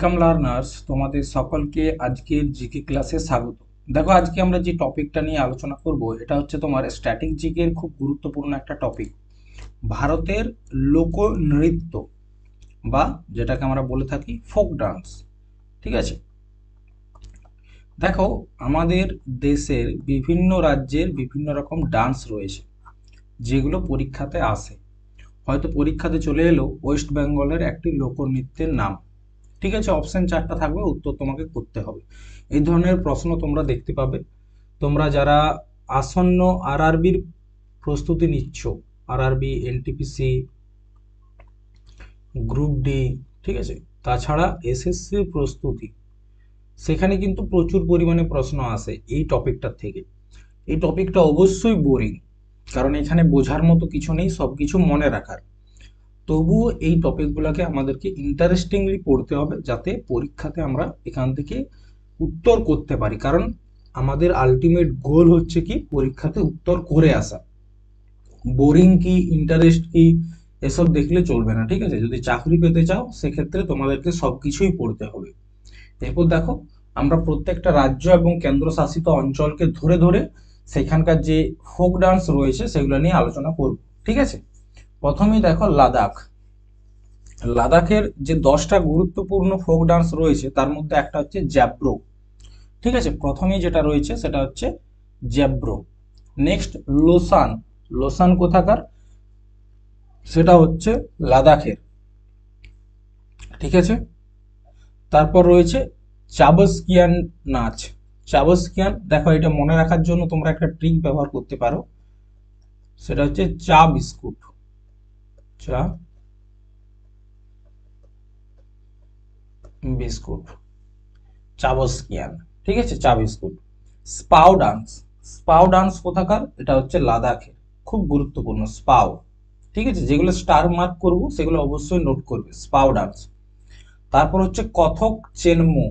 Welcome learners, তোমাদের সকলকে আজকের জিকে ক্লাসে স্বাগত। দেখো, আজকে আমরা যে টপিকটা নিয়ে আলোচনা করব এটা হচ্ছে তোমার স্ট্যাটিক জিকের খুব গুরুত্বপূর্ণ একটা টপিক, ভারতের লোকনৃত্য বা যেটাকে আমরা বলে থাকি ফোক ডান্স। ঠিক আছে, দেখো আমাদের দেশের বিভিন্ন রাজ্যের বিভিন্ন রকম ডান্স রয়েছে যেগুলো পরীক্ষাতে আসে। হয়তো পরীক্ষাতে চলে এলো ওয়েস্ট বেঙ্গলের একটি লোকনৃত্যের নাম। ঠিক আছে, অপশন চারটা থাকবে, উত্তর তোমাকে করতে হবে। এই ধরনের প্রশ্ন তোমরা দেখতে পাবে। তোমরা যারা আসন্ন আরআরবির প্রস্তুতি নিচ্ছ, আরআরবি, এনটিপিসি, গ্রুপ ডি, ঠিক আছে, তাছাড়া এসএসসির প্রস্তুতি, সেখানে কিন্তু প্রচুর পরিমাণে প্রশ্ন আসে এই টপিকটার থেকে। এই টপিকটা অবশ্যই বোরিং, কারণ এখানে বোঝার মতো কিছু নেই, সব কিছু মনে রাখার। তবুও এই টপিকগুলোকে আমাদেরকে ইন্টারেস্টিংলি পড়তে হবে, যাতে পরীক্ষাতে আমরা এখান থেকে উত্তর করতে পারি। কারণ আমাদের আলটিমেট গোল হচ্ছে কি, পরীক্ষাতে উত্তর করে আসা। বোরিং কি, ইন্টারেস্ট কি, এসব দেখলে চলবে না। ঠিক আছে, যদি চাকরি পেতে চাও সেক্ষেত্রে তোমাদেরকে সবকিছুই পড়তে হবে। এরপর দেখো, আমরা প্রত্যেকটা রাজ্য এবং কেন্দ্রশাসিত অঞ্চলকে ধরে ধরে সেখানকার যে ফোক ডান্স রয়েছে সেগুলো নিয়ে আলোচনা করব। ঠিক আছে, প্রথমেই দেখো লাদাখ। লাদাখের যে 10টা গুরুত্বপূর্ণ ফোক ডান্স রয়েছে তার মধ্যে একটা হচ্ছে জ্যাব্রো। ঠিক আছে, প্রথমেই যেটা রয়েছে সেটা হচ্ছে জ্যাব্রো। নেক্সট লোসান। লোসান কোথাকার? সেটা হচ্ছে লাদাখের। ঠিক আছে, তারপর রয়েছে চাবস্কিয়ান নাচ। চাবস্কিয়ান, দেখো এটা মনে রাখার জন্য তোমরা একটা ট্রিক ব্যবহার করতে পারো, সেটা হচ্ছে চা বিস্কুট। চা বিস্কুট, চাবস্কিয়ান। ঠিক আছে, চা বিস্কুট। স্পাও ডান্স। স্পাও ডান্স কোথাকার? এটা হচ্ছে লাদাখের, খুব গুরুত্বপূর্ণ স্পাও। ঠিক আছে, যেগুলো স্টার মার্ক করব সেগুলো অবশ্যই নোট করবে, স্পাও ডান্স। তারপর হচ্ছে কথক চেনমো।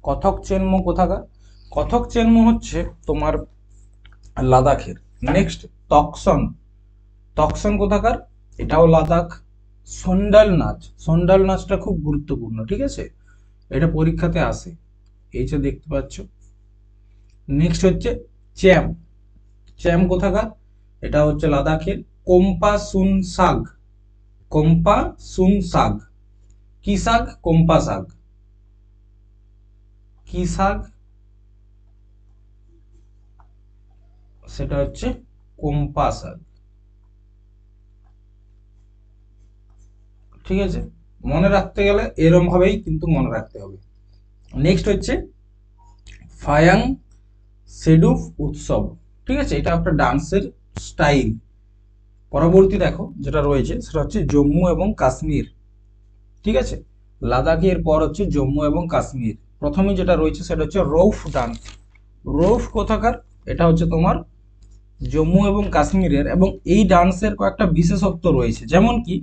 কথক চেনমো কোথাকার? কথক চেনমো হচ্ছে তোমার লাদাখের। নেক্সট তকসন। তকসন কোথাকার? এটাও লাদাখ। সন্ডাল নাচ। সন্ডাল নাচটা খুব গুরুত্বপূর্ণ। ঠিক আছে, এটা পরীক্ষাতে আসে, এই যে দেখতে পাচ্ছ। নেক্সট হচ্ছে চ্যাম। চ্যাম কোথাকার? এটা হচ্ছে লাদাখের। কোম্পা সুন সাগ। কোম্পা সুন সাগ, কি শাক? কোম্পা শাক। কি শাক? সেটা হচ্ছে কোম্পা শাক। ঠিক আছে, মনে রাখতে গেলে এরম ভাবেই কিন্তু মনে রাখতে হবে। নেক্সট হচ্ছে ফায়াং সেডুফ উৎসব। ঠিক আছে, এটা একটা ডান্সের স্টাইল। পরবর্তী দেখো যেটা রয়েছে সেটা হচ্ছে জম্মু এবং কাশ্মীর। ঠিক আছে, লাদাখের পর হচ্ছে জম্মু এবং কাশ্মীর। প্রথমে যেটা রয়েছে সেটা হচ্ছে রৌফ ডান্স। রৌফ কোথাকার? এটা হচ্ছে তোমার জম্মু এবং কাশ্মীরের, এবং এই ডান্সের কয়েকটা বিশেষত্ব রয়েছে। যেমন কি,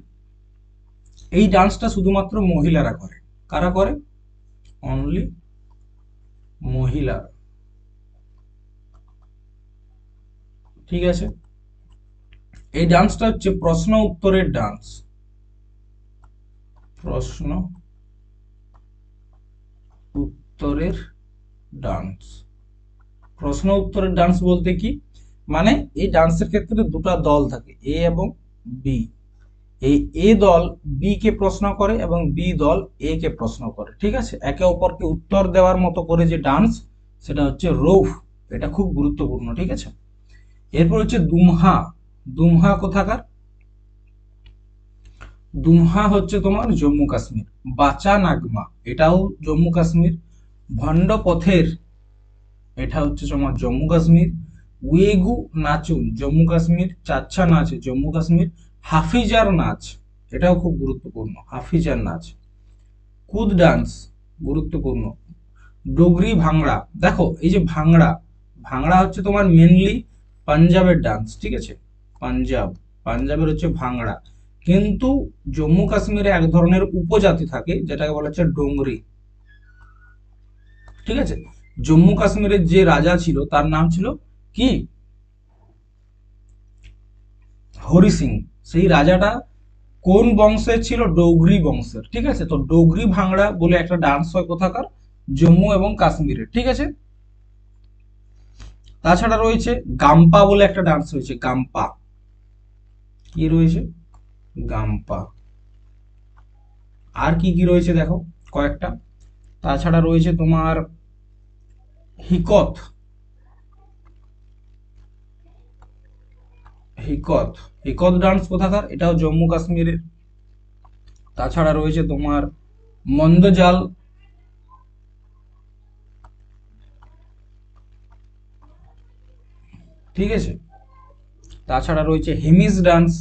এই ডান্সটা শুধুমাত্র মহিলারা করে। কারা করে? অনলি মহিলা। ঠিক আছে, এই ডান্সটা হচ্ছে প্রশ্ন উত্তরের ডান্স। প্রশ্ন উত্তরের ডান্স। প্রশ্ন উত্তরের ডান্স বলতে কি, মানে এই ডান্সের ক্ষেত্রে দুটো দল থাকে, এ এবং বি। এই এ দল বি কে প্রশ্ন করে এবং বি দল এ কে প্রশ্ন করে। ঠিক আছে, একে অপরকে উত্তর দেওয়ার মতো করে যে ডান্স, সেটা হচ্ছে রৌফ। এটা খুব গুরুত্বপূর্ণ। ঠিক আছে, এরপর হচ্ছে দুমহা। দুমহা কোথাকার? দুমহা হচ্ছে তোমার জম্মু কাশ্মীর। বাচা নাগমা, এটাও জম্মু কাশ্মীর। ভণ্ড পথের, এটা হচ্ছে তোমার জম্মু কাশ্মীর। ওয়েগু নাচুন, জম্মু কাশ্মীর। চাচ্ছা নাচ, জম্মু কাশ্মীর। হাফিজার নাচ, এটাও খুব গুরুত্বপূর্ণ, হাফিজার নাচ। কুদ ডান্স, গুরুত্বপূর্ণ। ডোগরি ভাংড়া। দেখো এই যে ভাংড়া, ভাংড়া হচ্ছে তোমার মেনলি পাঞ্জাবের ডান্স। ঠিক আছে, পাঞ্জাব, পাঞ্জাবের হচ্ছে ভাংড়া। কিন্তু জম্মু কাশ্মীরে এক ধরনের উপজাতি থাকে যেটাকে বলা হচ্ছে ডোংরি। ঠিক আছে, জম্মু কাশ্মীরের যে রাজা ছিল তার নাম ছিল কি? হরি সিং। সেই রাজাটা কোন বংশের ছিল? ডোগরি বংশের। ঠিক আছে, তো ডোগরি ভাংড়া বলে একটা ডান্স হয় কোথাকার? জম্মু এবং কাশ্মীরে। ঠিক আছে, তাছাড়া রয়েছে গাম্পা বলে একটা ডান্স রয়েছে। গাম্পা কি রয়েছে? গাম্পা। আর কি কি রয়েছে দেখো কয়েকটা। তাছাড়া রয়েছে তোমার হিকত। হিকত হিকত ডান্স কোথাকার? এটাও জম্মু কাশ্মীরের। তাছাড়া রয়েছে তোমার মন্দজাল। ঠিক আছে, তাছাড়া রয়েছে হেমিস ডান্স।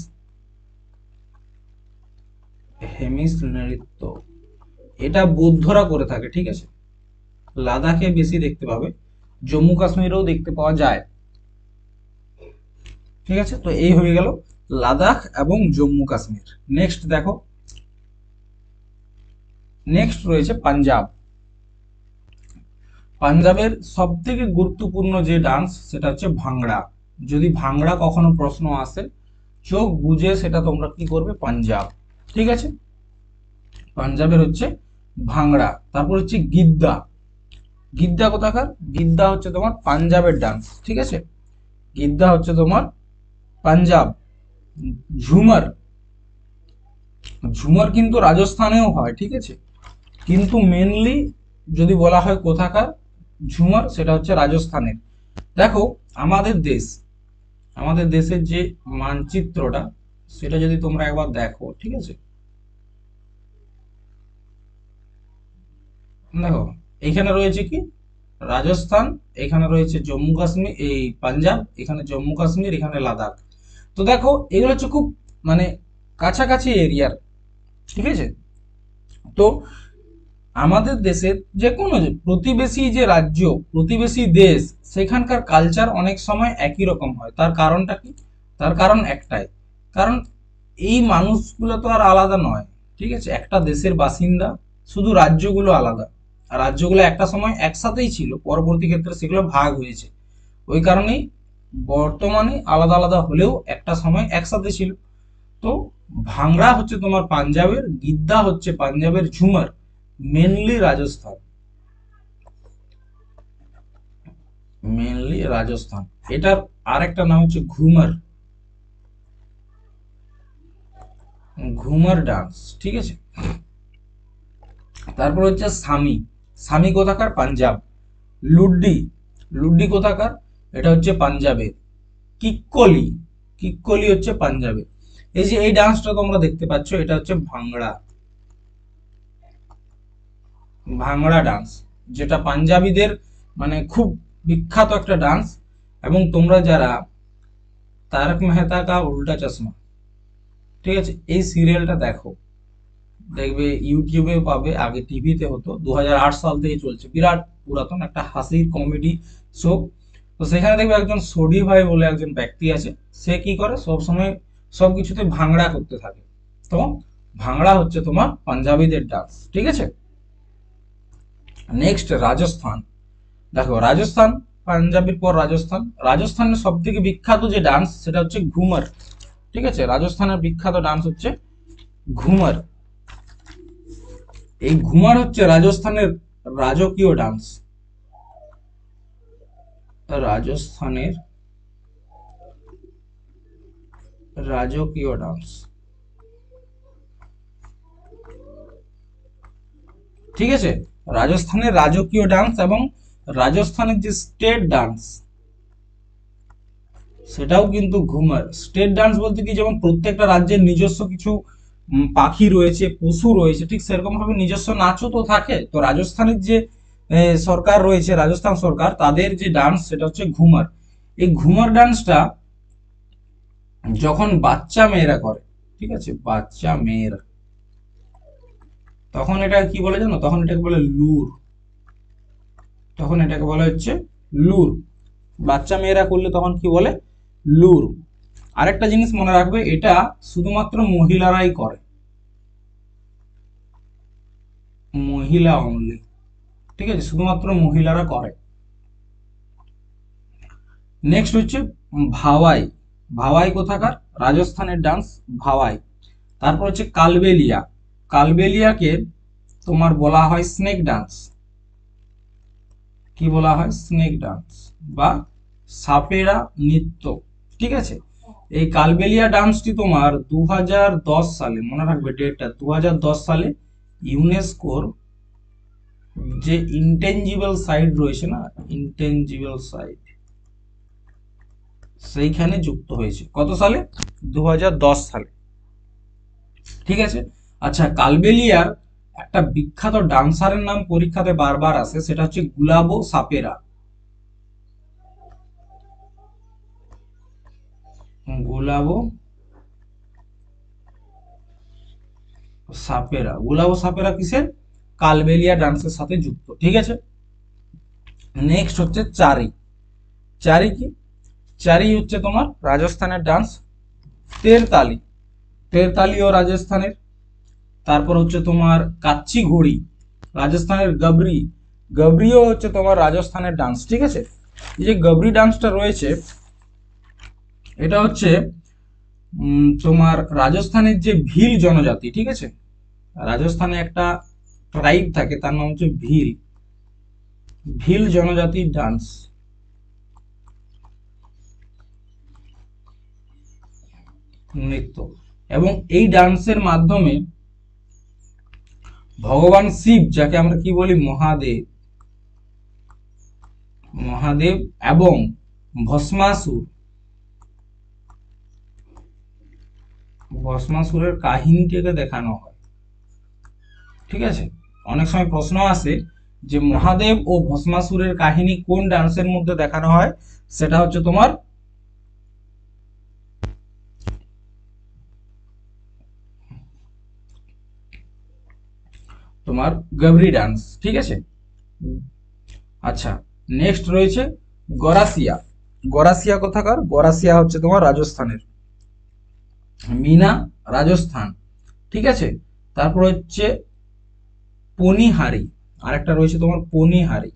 হেমিস নৃত্য, এটা বৌদ্ধরা করে থাকে। ঠিক আছে, লাদাখে বেশি দেখতে পাবে, জম্মু কাশ্মীরেও দেখতে পাওয়া যায়। ঠিক আছে, তো এই হয়ে গেল লাদাখ এবং জম্মু কাশ্মীর। নেক্সট দেখো, নেক্সট রয়েছে পাঞ্জাব। পাঞ্জাবের সব থেকে গুরুত্বপূর্ণ যে ডান্স সেটা হচ্ছে ভাংড়া। যদি ভাংড়া কখনো প্রশ্ন আসে, চোখ বুঝে সেটা তোমরা কি করবে? পাঞ্জাব। ঠিক আছে, পাঞ্জাবের হচ্ছে ভাংড়া। তারপর হচ্ছে গিদ্দা। গিদ্দা কোথাকার? গিদ্দা হচ্ছে তোমার পাঞ্জাবের ডান্স। ঠিক আছে, গিদ্দা হচ্ছে তোমার পাঞ্জাব। ঝুমার, ঝুমার কিন্তু রাজস্থানেও হয়। ঠিক আছে, কিন্তু মেনলি যদি বলা হয় কোথাকার ঝুমার, সেটা হচ্ছে রাজস্থানের। দেখো আমাদের দেশ, আমাদের দেশের যে মানচিত্রটা, সেটা যদি তোমরা একবার দেখো, ঠিক আছে, দেখো এখানে রয়েছে কি? রাজস্থান, এখানে রয়েছে জম্মু কাশ্মীর, এই পাঞ্জাব, এখানে জম্মু কাশ্মীর, এখানে লাদাখ। তো দেখো এগুলো হচ্ছে খুব মানে কাছাকাছি এরিয়ার। ঠিক আছে, তো আমাদের দেশের যে কোনো প্রতিবেশী যে রাজ্য, প্রতিবেশী দেশ, সেখানকার কালচার অনেক সময় একই রকম হয়। তার কারণটা কি? তার কারণ একটাই, কারণ এই মানুষগুলো তো আর আলাদা নয়। ঠিক আছে, একটা দেশের বাসিন্দা, শুধু রাজ্যগুলো আলাদা। আর রাজ্যগুলো একটা সময় একসাথেই ছিল, পরবর্তী ক্ষেত্রে সেগুলো ভাগ হয়েছে। ওই কারণেই বর্তমানে আলাদা আলাদা হলেও একটা সময় একসাথে ছিল। তো ভাংড়া হচ্ছে তোমার পাঞ্জাবের, গিদ্দা হচ্ছে পাঞ্জাবের, ঝুমার মেনলি রাজস্থান, মেনলি রাজস্থান। এটার আর একটা নাম হচ্ছে ঘুমার, ঘুমার ডান্স। ঠিক আছে, তারপর হচ্ছে সামি। সামি কোথাকার? পাঞ্জাব। লুড্ডি, লুড্ডি কোথাকার? এটা হচ্ছে পাঞ্জাবের। কিক্কলি, কিক্কলি হচ্ছে পাঞ্জাবের। এই যে এই ডান্সটা তোমরা দেখতে পাচ্ছ, এটা হচ্ছে ভাংড়া, ভাংড়া ডান্স, যেটা পাঞ্জাবিদের মানে খুব বিখ্যাত একটা ডান্স। এবং তোমরা যারা তারক মেহতা কা উল্টা চশমা, ঠিক আছে, এই সিরিয়ালটা দেখো, দেখবে ইউটিউবে পাবে, আগে টিভিতে হতো, 2008 সাল থেকে চলছে, বিরাট পুরাতন একটা হাসির কমেডি শো। তো সেখানে দেখবে একজন সোডি ভাই বলে একজন ব্যক্তি আছে, সে কি করে সব সময় সবকিছুতে ভাংড়া করতে থাকে। তো ভাংড়া হচ্ছে তোমার পাঞ্জাবিদের ডান্স। ঠিক আছে, নেক্সট রাজস্থান। দেখো রাজস্থান, পাঞ্জাবের পর রাজস্থান। রাজস্থানের সব থেকে বিখ্যাত যে ডান্স সেটা হচ্ছে ঘুমার। ঠিক আছে, রাজস্থানের বিখ্যাত ডান্স হচ্ছে ঘুমার। এই ঘুমার হচ্ছে রাজস্থানের রাজকীয় ডান্স, রাজস্থানের রাজকীয় ডান্স। ঠিক আছে, রাজস্থানের রাজকীয় ডান্স এবং রাজস্থানের যে স্টেট ডান্স, সেটাও কিন্তু ঘুমার। স্টেট ডান্স বলতে কি, যেমন প্রত্যেকটা রাজ্যের নিজস্ব কিছু পাখি রয়েছে, পশু রয়েছে, ঠিক সেরকম ভাবে নিজস্ব নাচও তো থাকে। তো রাজস্থানের যে সরকার রয়েছে, রাজস্থান সরকার, তাদের যে ডান্স সেটা হচ্ছে ঘুমার। এই ঘুমার ডান্সটা যখন বাচ্চা মেয়েরা করে, ঠিক আছে, বাচ্চা মেয়েরা, তখন এটা কি বলে জানো? তখন এটাকে বলে লুর, তখন এটাকে বলা হচ্ছে লুর। বাচ্চা মেয়েরা করলে তখন কি বলে? লুর। আরেকটা জিনিস মনে রাখবে, এটা শুধুমাত্র মহিলারাই করে, মহিলা অনলি। ঠিক আছে, শুধুমাত্র মহিলারা করে। নেক্সট হচ্ছে ভাওয়াই। ভাওয়াই কোথাকার? রাজস্থানের ডান্স ভাওয়াই। তারপর হচ্ছে কালবেলিয়া, কালবেলিয়াকে তোমার বলা হয় স্নেক ডান্স। কি বলা হয়? স্নেক ডান্স বা সাপেরা নৃত্য। ঠিক আছে, এই কালবেলিয়া ডান্সটি তোমার 2010 সালে, মনে রাখবে ডেটটা, 2010 সালে ইউনেস্কোর যে ইনটেনজিবল সাইট রয়েছে না, ইনটেনজিবল সাইট, সেইখানে যুক্ত হয়েছে। কত সালে? 2010 সালে। ঠিক আছে। আচ্ছা, কালবেলিয়ার একটা বিখ্যাত ডান্সারের নাম পরীক্ষাতে বারবার আসে, সেটা হচ্ছে গুলাবো সাপেরা। গুলাবো সাপেরা, গুলাবো সাপেরা কিসের? কালবেলিয়া ডান্সের সাথে যুক্ত। ঠিক আছে। নেক্সট হচ্ছে চারি। চারি কি? চারি হচ্ছে তোমার রাজস্থানের ডান্স। তেরতালি, তেরতালিও রাজস্থানের। তারপর হচ্ছে তোমার কাচ্চি ঘড়ি, রাজস্থানের। গবরি, গবরিও হচ্ছে তোমার রাজস্থানের ডান্স। ঠিক আছে। এই যে গবরি ডান্সটা রয়েছে, এটা হচ্ছে তোমার রাজস্থানের যে ভিল জনজাতি। ঠিক আছে, রাজস্থানে একটা ট্রাইব থাকে, তার নাম হচ্ছে ভিল, ভিল জনজাতির ডান্স, নৃত্য। এবং এই ডান্সের মাধ্যমে ভগবান শিব, যাকে আমরা কি বলি? মহাদেব, মহাদেব এবং ভস্মাসুর, ভস্মাসুরের কাহিনীটিকে দেখানো হয়। ঠিক আছে, অনেক সময় প্রশ্ন আসে যে মহাদেব ও ভস্মাসুরের কাহিনী কোন ডান্সের মধ্যে দেখানো হয়? সেটা হচ্ছে তোমার তোমার গবরি ডান্স। ঠিক আছে। আচ্ছা, নেক্সট রয়েছে গরাসিয়া। গরাসিয়া কোথাকার? গরাসিয়া হচ্ছে তোমার রাজস্থানের, মিনা, রাজস্থান। ঠিক আছে। তারপর হচ্ছে পনিহারি, আরেকটা রয়েছে তোমার পনিহারি,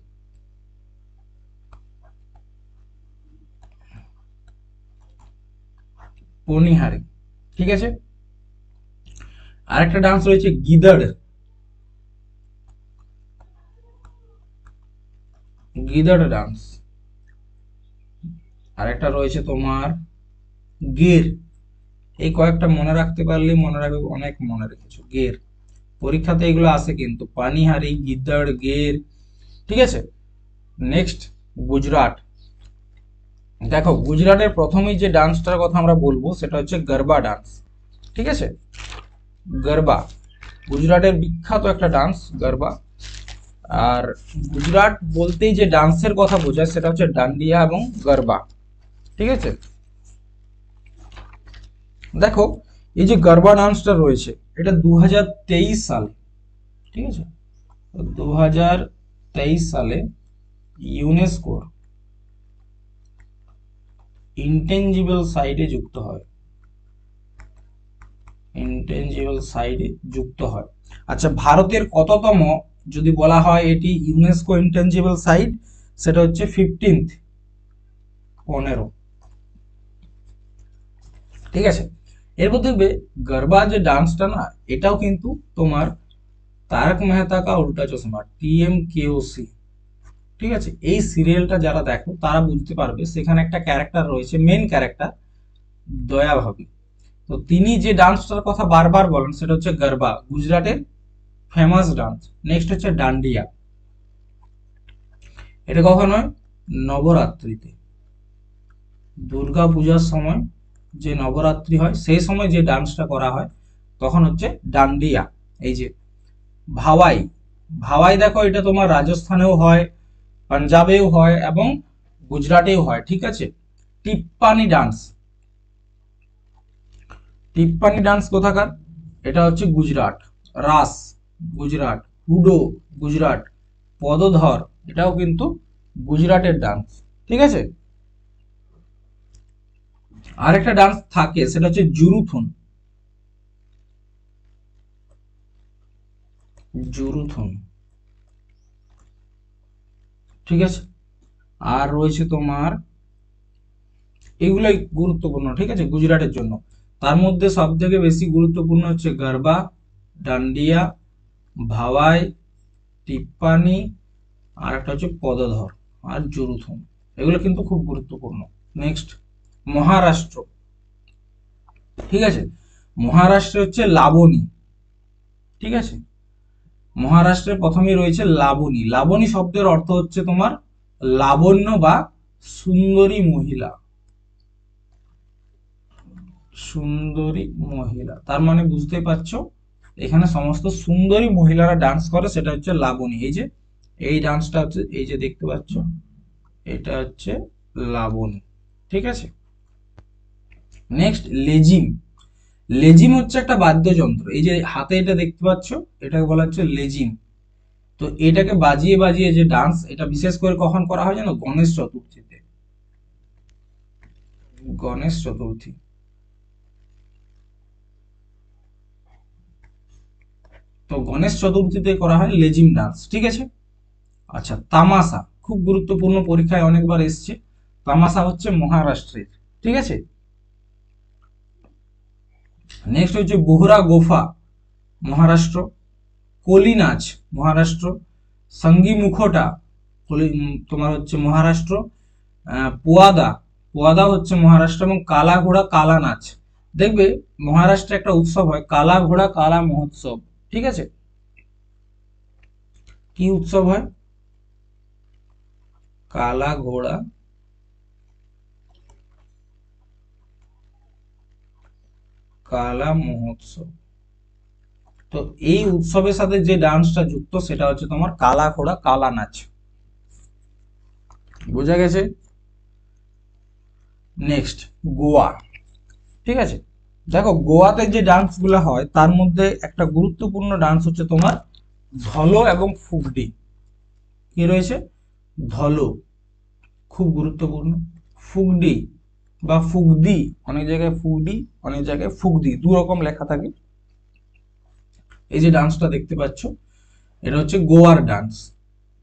পনিহারি। ঠিক আছে। আরেকটা ডান্স রয়েছে গিদড়, গিদড় ডান্স। আরেকটা রয়েছে তোমার গের। এই কয়েকটা মনে রাখতে পারলে মনে রাখবে, অনেক মনে রেখেছো। গের, পরীক্ষাতে এগুলো আসে কিন্তু, পানিহারি, গিদ্দড়, গের। ঠিক আছে। নেক্সট গুজরাট। দেখো, গুজরাটের প্রথমেই যে ডান্সটার কথা আমরা বলবো সেটা হচ্ছে গরবা ডান্স। ঠিক আছে, গরবা গুজরাটের বিখ্যাত একটা ডান্স, গরবা। আর গুজরাট বলতেই যে ডান্সের কথা বোঝায় সেটা হচ্ছে ডান্ডিয়া এবং গরবা। ঠিক আছে। দেখো, এই যে গরবা ডান্সটা রয়েছে, এটা 2023 সালে, ঠিক আছে, 2023 সালে ইউনেস্কোর ইনটেনজিবল সাইটে যুক্ত হয়, ইনটেনজিবল সাইটে যুক্ত হয়। আচ্ছা, ভারতের কততম যদি বলা হয় এটি ইউনেস্কো ইনটেনজিবল সাইট, সেটা হচ্ছে 15th, 15। ঠিক আছে। এরপর দেখবে গরবা যে ডান্সটা না, এটাও কিন্তু তোমার তারক মেহতা কা উল্টা চশমা, TMKOC, ঠিক আছে, এই সিরিয়ালটা যারা দেখো তারা বুঝতে পারবে, সেখানে একটা ক্যারেক্টার রয়েছে, মেন ক্যারেক্টার দয়া ভাবি। তো তিনি যে ডান্সটার কথা বারবার বলেন সেটা হচ্ছে গরবা, গুজরাটের ফেমাস ডান্স। নেক্সট হচ্ছে ডান্ডিয়া। এটা কখন হয়? নবরাত্রিতে, দুর্গা পূজার সময় যে নবরাত্রি হয় সেই সময় যে ডান্সটা করা হয় তখন হচ্ছে ডান্ডিয়া। এই যে ভাওয়াই, ভাওয়াই দেখো, এটা তোমার রাজস্থানেও হয়, পাঞ্জাবেও হয় এবং গুজরাটেও হয়। ঠিক আছে। টিপ্পানি ডান্স, টিপ্পানি ডান্স কোথাকার? এটা হচ্ছে গুজরাট। রাস, গুজরাট। হুডো, গুজরাট। পদধর, এটাও কিন্তু গুজরাটের ডান্স। ঠিক আছে। আরেকটা ডান্স থাকে সেটা হচ্ছে জুরুথুন, জুরুথুন। ঠিক আছে। আর রয়েছে তোমার, এগুলাই গুরুত্বপূর্ণ, ঠিক আছে, গুজরাটের জন্য। তার মধ্যে সব থেকে বেশি গুরুত্বপূর্ণ হচ্ছে গরবা, ডান্ডিয়া, ভাওয়াই, টিপ্পানি, আর একটা হচ্ছে পদধর আর জুরুথুম। এগুলো কিন্তু খুব গুরুত্বপূর্ণ। নেক্সট, মহারাষ্ট্র। ঠিক আছে, মহারাষ্ট্রে হচ্ছে লাবণী। ঠিক আছে, মহারাষ্ট্রের প্রথমেই রয়েছে লাবণী। লাবণী শব্দের অর্থ হচ্ছে তোমার লাবণ্য বা সুন্দরী মহিলা। সুন্দরী মহিলা তার মানে বুঝতেই পারছো, এখানে সমস্ত সুন্দরী মহিলারা ডান্স করে, সেটা হচ্ছে লাবণী। এই যে এই ডান্সটা হচ্ছে, এই যে দেখতে পাচ্ছ, এটা হচ্ছে লাবণী। ঠিক আছে, নেক্সট লেজিম। লেজিম হচ্ছে একটা বাদ্যযন্ত্র। এই যে হাতে এটা দেখতে পাচ্ছ, এটাকে বলা হচ্ছে লেজিম। তো এটাকে বাজিয়ে বাজিয়ে যে ডান্স, এটা বিশেষ করে কখন করা হয় জানো? গণেশ চতুর্থীতে। গণেশ চতুর্থী। তো গণেশ চতুর্থীতে করা হয় লেজিম ডান্স। ঠিক আছে, আচ্ছা তামাশা, খুব গুরুত্বপূর্ণ, পরীক্ষায় অনেকবার এসছে। তামাশা হচ্ছে মহারাষ্ট্রের। ঠিক আছে, নেক্সট হচ্ছে বোহরা গোফা, মহারাষ্ট্র। কলি নাচ, মহারাষ্ট্র। সঙ্গী মুখোটা, তোমার হচ্ছে মহারাষ্ট্র। পোয়াদা, পোয়াদা হচ্ছে মহারাষ্ট্র। এবং কালা ঘোড়া কালা নাচ। দেখবে মহারাষ্ট্রে একটা উৎসব হয়, কালা ঘোড়া কালা মহোৎসব। ঠিক আছে, কি উৎসব হয়? কালা ঘোড়া কালা মহোৎসব। তো এই উৎসবের সাথে যে ডান্সটা যুক্ত, সেটা হচ্ছে তোমার কালা ঘোড়া কালা নাচ। বোঝা গেছে? নেক্সট, গোয়া। ঠিক আছে, দেখো গোয়াতে যে ডান্স গুলো হয়, তার মধ্যে একটা গুরুত্বপূর্ণ ডান্স হচ্ছে তোমার ধলো এবং ফুগডি। কি রয়েছে? ধলো, খুব গুরুত্বপূর্ণ। ফুগডি বা ফুগদি, অনেক জায়গায় ফুগডি, অনেক জায়গায় ফুগদি, দু রকম লেখা থাকে। এই যে ডান্সটা দেখতে পাচ্ছ, এটা হচ্ছে গোয়ার ডান্স।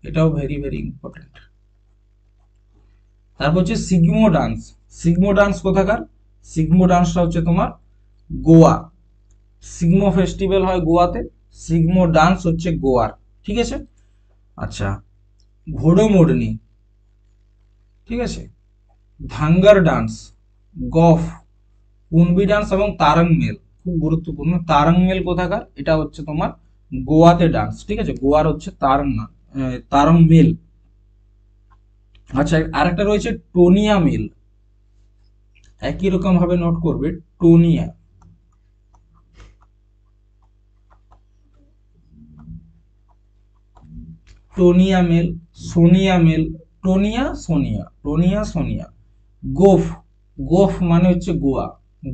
এটাও ভেরি ভেরি ইম্পর্টেন্ট। তারপর হচ্ছে সিগমো ডান্স। সিগমো ডান্স কোথাকার? সিগমো ডান্সটা হচ্ছে তোমার গোয়া। সিগমো ফেস্টিভ্যাল হয় গোয়াতে, সিগমো ডান্স হচ্ছে গোয়ার। ঠিক আছে, আচ্ছা ঘোড়ো মোডনি। ঠিক আছে, ধাঙ্গার ডান্স, গফ, কুনবি ডান্স এবং তারং মেল, খুব গুরুত্বপূর্ণ। তারং মেল কোথাকার? এটা হচ্ছে তোমার গোয়াতে ডান্স। ঠিক আছে, গোয়ার হচ্ছে তারং না, তারং মেল। আচ্ছা আরেকটা রয়েছে টোনিয়া মেল। একই রকম ভাবে নোট করবে, টোনিয়া। টোনিয়া মেল, সোনিয়া মেল, টোনিয়া সোনিয়া, টোনিয়া সোনিয়া। গোফ, গোফ মানে হচ্ছে গোয়া,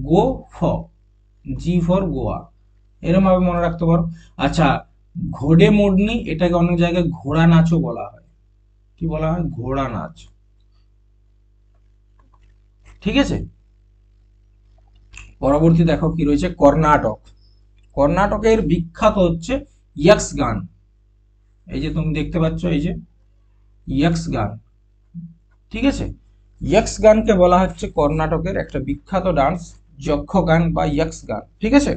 গো ফ, জি ফর গোয়া, এরকম ভাবে মনে রাখতে পারো। আচ্ছা ঘোড়ে মোডনি, এটাকে অনেক জায়গায় ঘোড়া নাচও বলা হয়। কি বলা হয়? ঘোড়া নাচ। ঠিক আছে, পরবর্তী দেখো কি রয়েছে, কর্ণাটক। কর্ণাটকের বিখ্যাত হচ্ছে ইয়ক্স গান। এই যে তুমি দেখতে পাচ্ছ, এই যে ইয়ক্স গান। ঠিক আছে, ইয়ক্স গানকে বলা হচ্ছে কর্ণাটকের একটা বিখ্যাত ডান্স, যক্ষ গান বা ইয়ক্স গান। ঠিক আছে,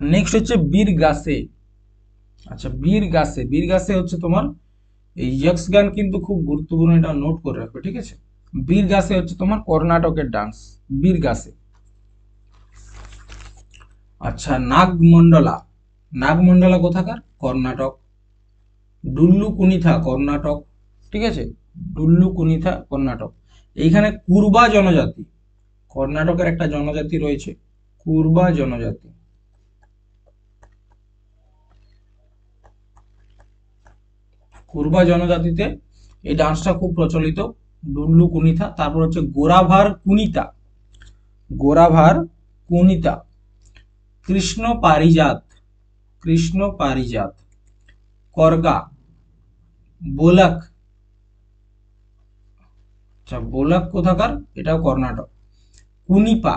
নেক্সট হচ্ছে বীর গাছে। আচ্ছা বীর গাছে, বীর গাছে হচ্ছে তোমার এই ইয়ক্স গান কিন্তু খুব গুরুত্বপূর্ণ, এটা নোট করে রাখবে। ঠিক আছে, বীর গাছে হচ্ছে তোমার কর্ণাটকের ডান্স, বীর গাছে। আচ্ছা নাগমন্ডলা, নাগমন্ডলা কোথাকার? কর্ণাটক। ডুল্লু কুনিথা কর্ণাটক। ঠিক আছে, ডুল্লু কুনিথা কর্ণাটক। এইখানে কুরবা জনজাতি, কর্ণাটকের একটা জনজাতি রয়েছে, কুরবা জনজাতি। কুরবা জনজাতিতে এই ডান্সটা খুব প্রচলিত, ডুল্লু কুনিথা। তারপর হচ্ছে গোরাভার কুনিতা, গোরাভার কুনিতা। কৃষ্ণ পারিজাত, কৃষ্ণ পারিজাত। করগা, বোলাক। আচ্ছা বোলাক কোথাকার? এটাও কর্ণাটক। কুনিপা,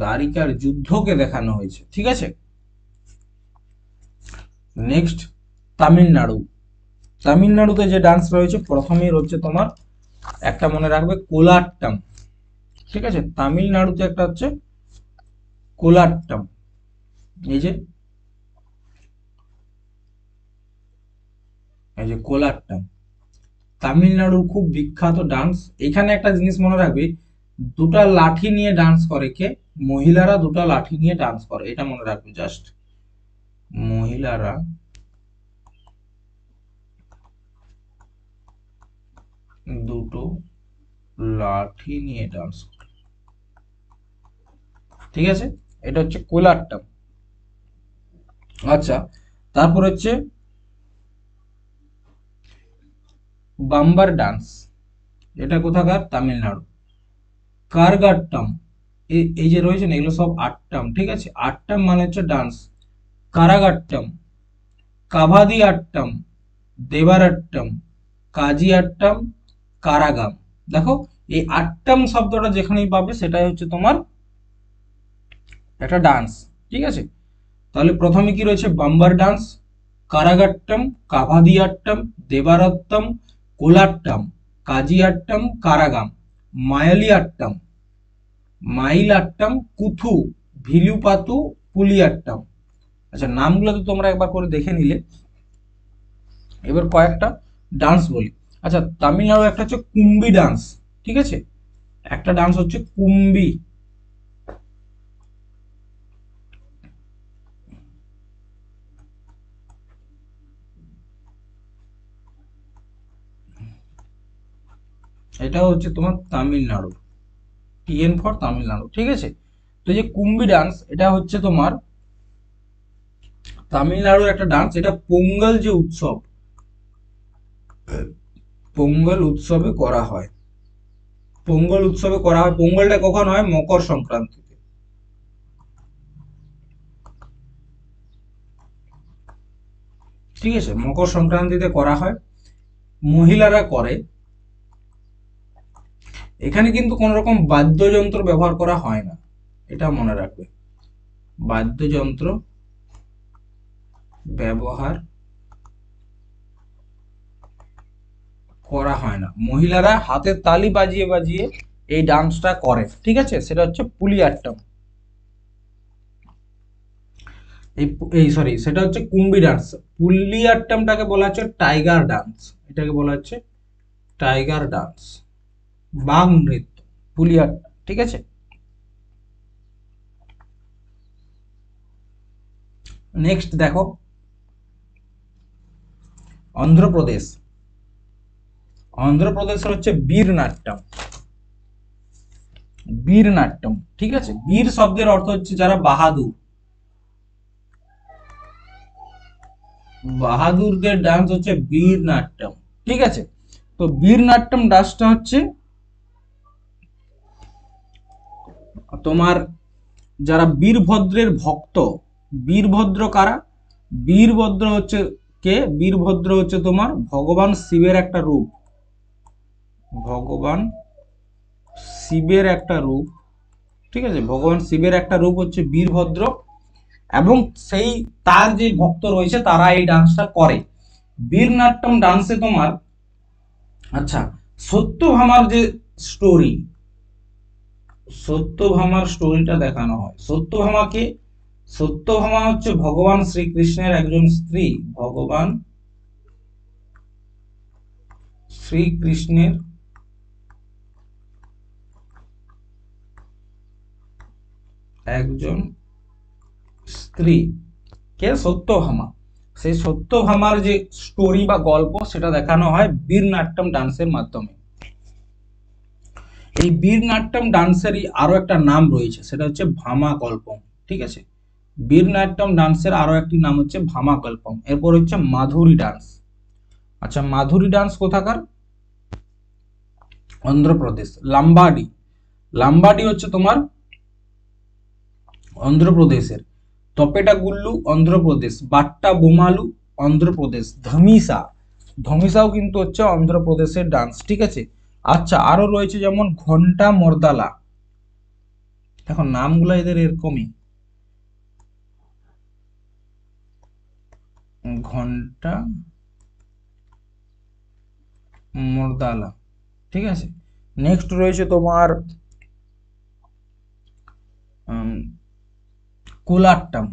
দ্বারিকার যুদ্ধকে দেখানো হয়েছে, ঠিক আছে। নেক্সট তামিলনাড়ু। তামিলনাড়ুতে যে ডান্স রয়েছে প্রথমেই রয়েছে তোমার একটা, মনে রাখবে, কোলাট্টাম, ঠিক আছে। তামিলনাড়ুতে একটা হচ্ছে কোলাট্টাম, এই যে কোলাট্টাম তামিলনাড়ুর খুব বিখ্যাত ডান্স। এখানে একটা জিনিস মনে রাখবে, দুটা লাঠি নিয়ে ডান্স করে কে? মহিলারা দুটা লাঠি নিয়ে ডান্স করে, এটা মনে রাখবে জাস্ট। মহিলারা দুটো লাঠি নিয়ে ডান্স করে, ঠিক আছে। এটা হচ্ছে কোলাট্টাম। আচ্ছা, তারপর হচ্ছে বাম্বার ডান্স, এটা কোথাকার? তামিলনাড়ু। কারগাট্টাম, এই যে রয়েছে না, এগুলো সব আট্টাম, ঠিক আছে। আট্টাম মানে হচ্ছে ডান্স। কারাগাট্টাম, কাভাদি আট্টাম, দেবারাট্টাম, কাজি আট্টাম, কারাগাম। দেখো, এই আট্টাম শব্দটা যেখানেই পাবে সেটাই হচ্ছে তোমার একটা ডান্স, ঠিক আছে। তাহলে প্রথমে কি রয়েছে? বাম্বার ডান্স, কারাগাট্টাম, কাভাদি আট্টাম, দেবারাত্তম, কোলাট্টাম, কাজি আট্টাম, কারাগাম, মায়ালি আট্টাম, মাইল আট্টাম, কুথু, ভিলুপাতু, পুলিয়াট্টাম। আচ্ছা, নামগুলো তো তোমরা একবার করে দেখে নিলে। এবার কয়েকটা ডান্স বলি। আচ্ছা, তামিলনাড়ু একটা হচ্ছে কুম্বি ডান্স, ঠিক আছে। একটা ডান্স হচ্ছে কুম্বি। এটা হচ্ছে তোমার তামিলনাড়ু, টিএন ফর তামিলনাড়ু, ঠিক আছে। তো এই যে কুম্বি ডান্স, এটা হচ্ছে তোমার তামিলনাড়ুর একটা ডান্স। এটা পোঙ্গল যে উৎসব, পোঙ্গল উৎসবে করা হয়। পোঙ্গল উৎসবে করা হয়। পোঙ্গলটা কখন হয়? মকর সংক্রান্তিতে, ঠিক আছে। মকর সংক্রান্তিতে করা হয়, মহিলারা করে। এখানে কিন্তু কোন রকম বাদ্যযন্ত্র ব্যবহার করা হয় না, এটা মনে রাখবে। বাদ্যযন্ত্র ব্যবহার করা হয় না, মহিলারা হাতের তালি বাজিয়ে বাজিয়ে এই ডান্সটা করে, ঠিক আছে। সেটা হচ্ছে পুলিয়াট্টম। এই এই সরি, সেটা হচ্ছে কুম্বি ডান্স। পুলিয়াট্টমটাকে বলা হচ্ছে টাইগার ডান্স, এটাকে বলা হচ্ছে টাইগার ডান্স, বাঘ নৃত্য, পুলিয়াট্টম, ঠিক আছে। নেক্সট দেখো, অন্ধ্রপ্রদেশ। অন্ধ্রপ্রদেশের হচ্ছে বীর নাট্যম, বীর নাট্যম, ঠিক আছে। বীর শব্দের অর্থ হচ্ছে যারা বাহাদুর, বাহাদুরদের ডান্স হচ্ছে বীর নাট্যম, ঠিক আছে। তো বীর নাট্যম ডান্সটা হচ্ছে তোমার যারা বীরভদ্রের ভক্ত। বীরভদ্র কারা? বীরভদ্র হচ্ছে কে? বীরভদ্র হচ্ছে তোমার ভগবান শিবের একটা রূপ, ভগবান শিবের একটা রূপ, ঠিক আছে। ভগবান শিবের একটা রূপ হচ্ছে বীরভদ্র, এবং সেই তার যে ভক্ত রয়েছে তারা এই ডান্সটা করে। বীরনাট্যম ডান্সে তোমার, আচ্ছা, সত্যভামার যে স্টোরি, সত্যভামার স্টোরিটা দেখানো হয়। সত্যভামাকে, সত্যভামা হচ্ছে ভগবান শ্রীকৃষ্ণের একজন স্ত্রী, ভগবান শ্রীকৃষ্ণের একজন স্ত্রী, কে? সত্যভামা। সেই সত্যভামার যে স্টোরি বা গল্প সেটা দেখানো হয় বীরনাট্যম ডান্সের মাধ্যমে। এই বীরনাট্যম ডান্সেরই আরো একটা নাম রয়েছে, সেটা হচ্ছে ভামাকল্পম, ঠিক আছে। বীরনাট্যম ডান্সের আরো একটি নাম হচ্ছে ভামাকল্পম। এরপর হচ্ছে মাধুরী ডান্স। আচ্ছা, মাধুরী ডান্স কোথাকার? অন্ধ্রপ্রদেশ। লাম্বাডি, লাম্বাডি হচ্ছে তোমার অন্ধ্রপ্রদেশের। তপেটা গুল্লু অন্ধ্রপ্রদেশ। বাট্টা বোমালু অন্ধ্রপ্রদেশ। ধমিসা, ধমিসাও কিন্তু হচ্ছে অন্ধ্রপ্রদেশের ডান্স, ঠিক আছে। আচ্ছা, আরো রয়েছে যেমন ঘন্টা মর্দালা, দেখো নামগুলো এদের এরকমই, ঘন্টা, মর্দালা, ঠিক আছে। নেক্সট রয়েছে তোমার কোলাট্টাম।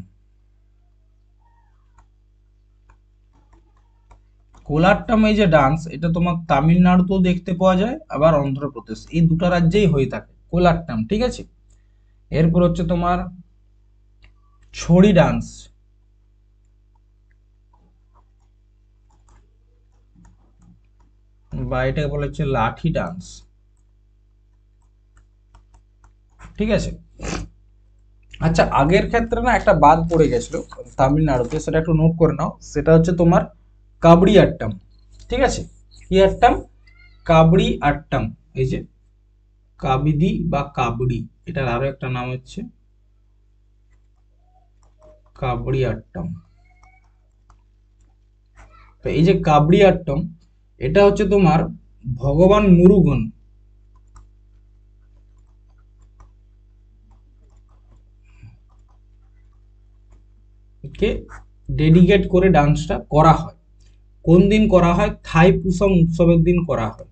কোলাট্টাম এই যে ডান্স, এটা তোমার তামিলনাড়ুতেও দেখতে পাওয়া যায়, আবার অন্ধ্রপ্রদেশ, এই দুটো রাজ্যেই হয়ে থাকে কোলাট্টাম, ঠিক আছে। এরপর হচ্ছে তোমার ছড়ি ডান্স, বা এটাকে বলা হচ্ছে লাঠি ডান্স, ঠিক আছে। আচ্ছা, আগের ক্ষেত্রে না একটা বাদ পড়ে গেছিল তামিলনাড়ুতে, সেটা একটু নোট করে নাও, সেটা হচ্ছে তোমার কাবড়ি আট্টাম, ঠিক আছে। কি আট্টাম? কাবড়ি আট্টাম। এই যে কাবিদি বা কাবড়ি, এটার আরো একটা নাম হচ্ছে কাবড়ি আট্টাম। তো এই যে কাবড়ি আট্টম, এটা হচ্ছে তোমার ভগবান মুরুগন কে ডেডিকেট করে ডান্সটা করা হয়। কোন দিন করা হয়? থাইপুসম উৎসবের দিন করা হয়।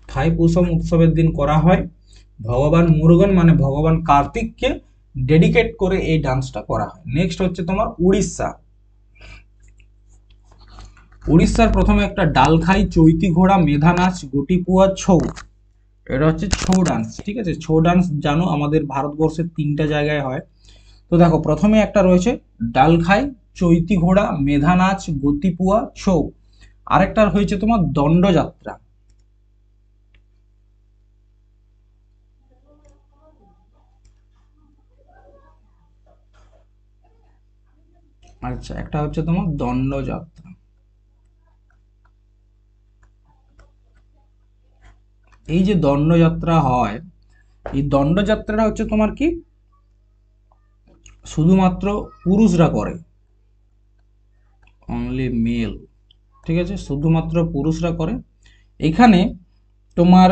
থাইপুসম উৎসবের দিন করা হয়। ভগবান মুরুগন মানে ভগবান কার্তিককে ডেডিকেট করে এই ডান্সটা করা হয়। নেক্সট হচ্ছে তোমার উড়িষ্যা। উড়িষ্যার প্রথমে একটা ডালখাই, চৈতি ঘোড়া, মেধা নাচ, গোটিপুয়া, ছৌ, এটা হচ্ছে ছৌ ডান্স, ঠিক আছে। ছৌ ডান্স জানো আমাদের ভারতবর্ষের 3টা জায়গায় হয়। তো দেখো প্রথমে একটা রয়েছে ডালখাই, চৈতি ঘোড়া, মেধা নাচ, গতিপুয়া, ছৌ। আরেকটা হয়েছে তোমার দণ্ডযাত্রা। আচ্ছা, একটা হচ্ছে তোমার দণ্ডযাত্রা। এই যে দণ্ডযাত্রা হয়, এই দণ্ডযাত্রাটা হচ্ছে তোমার কি শুধুমাত্র পুরুষরা করে, অনলি মেল, ঠিক আছে, শুধুমাত্র পুরুষরা করে। এখানে তোমার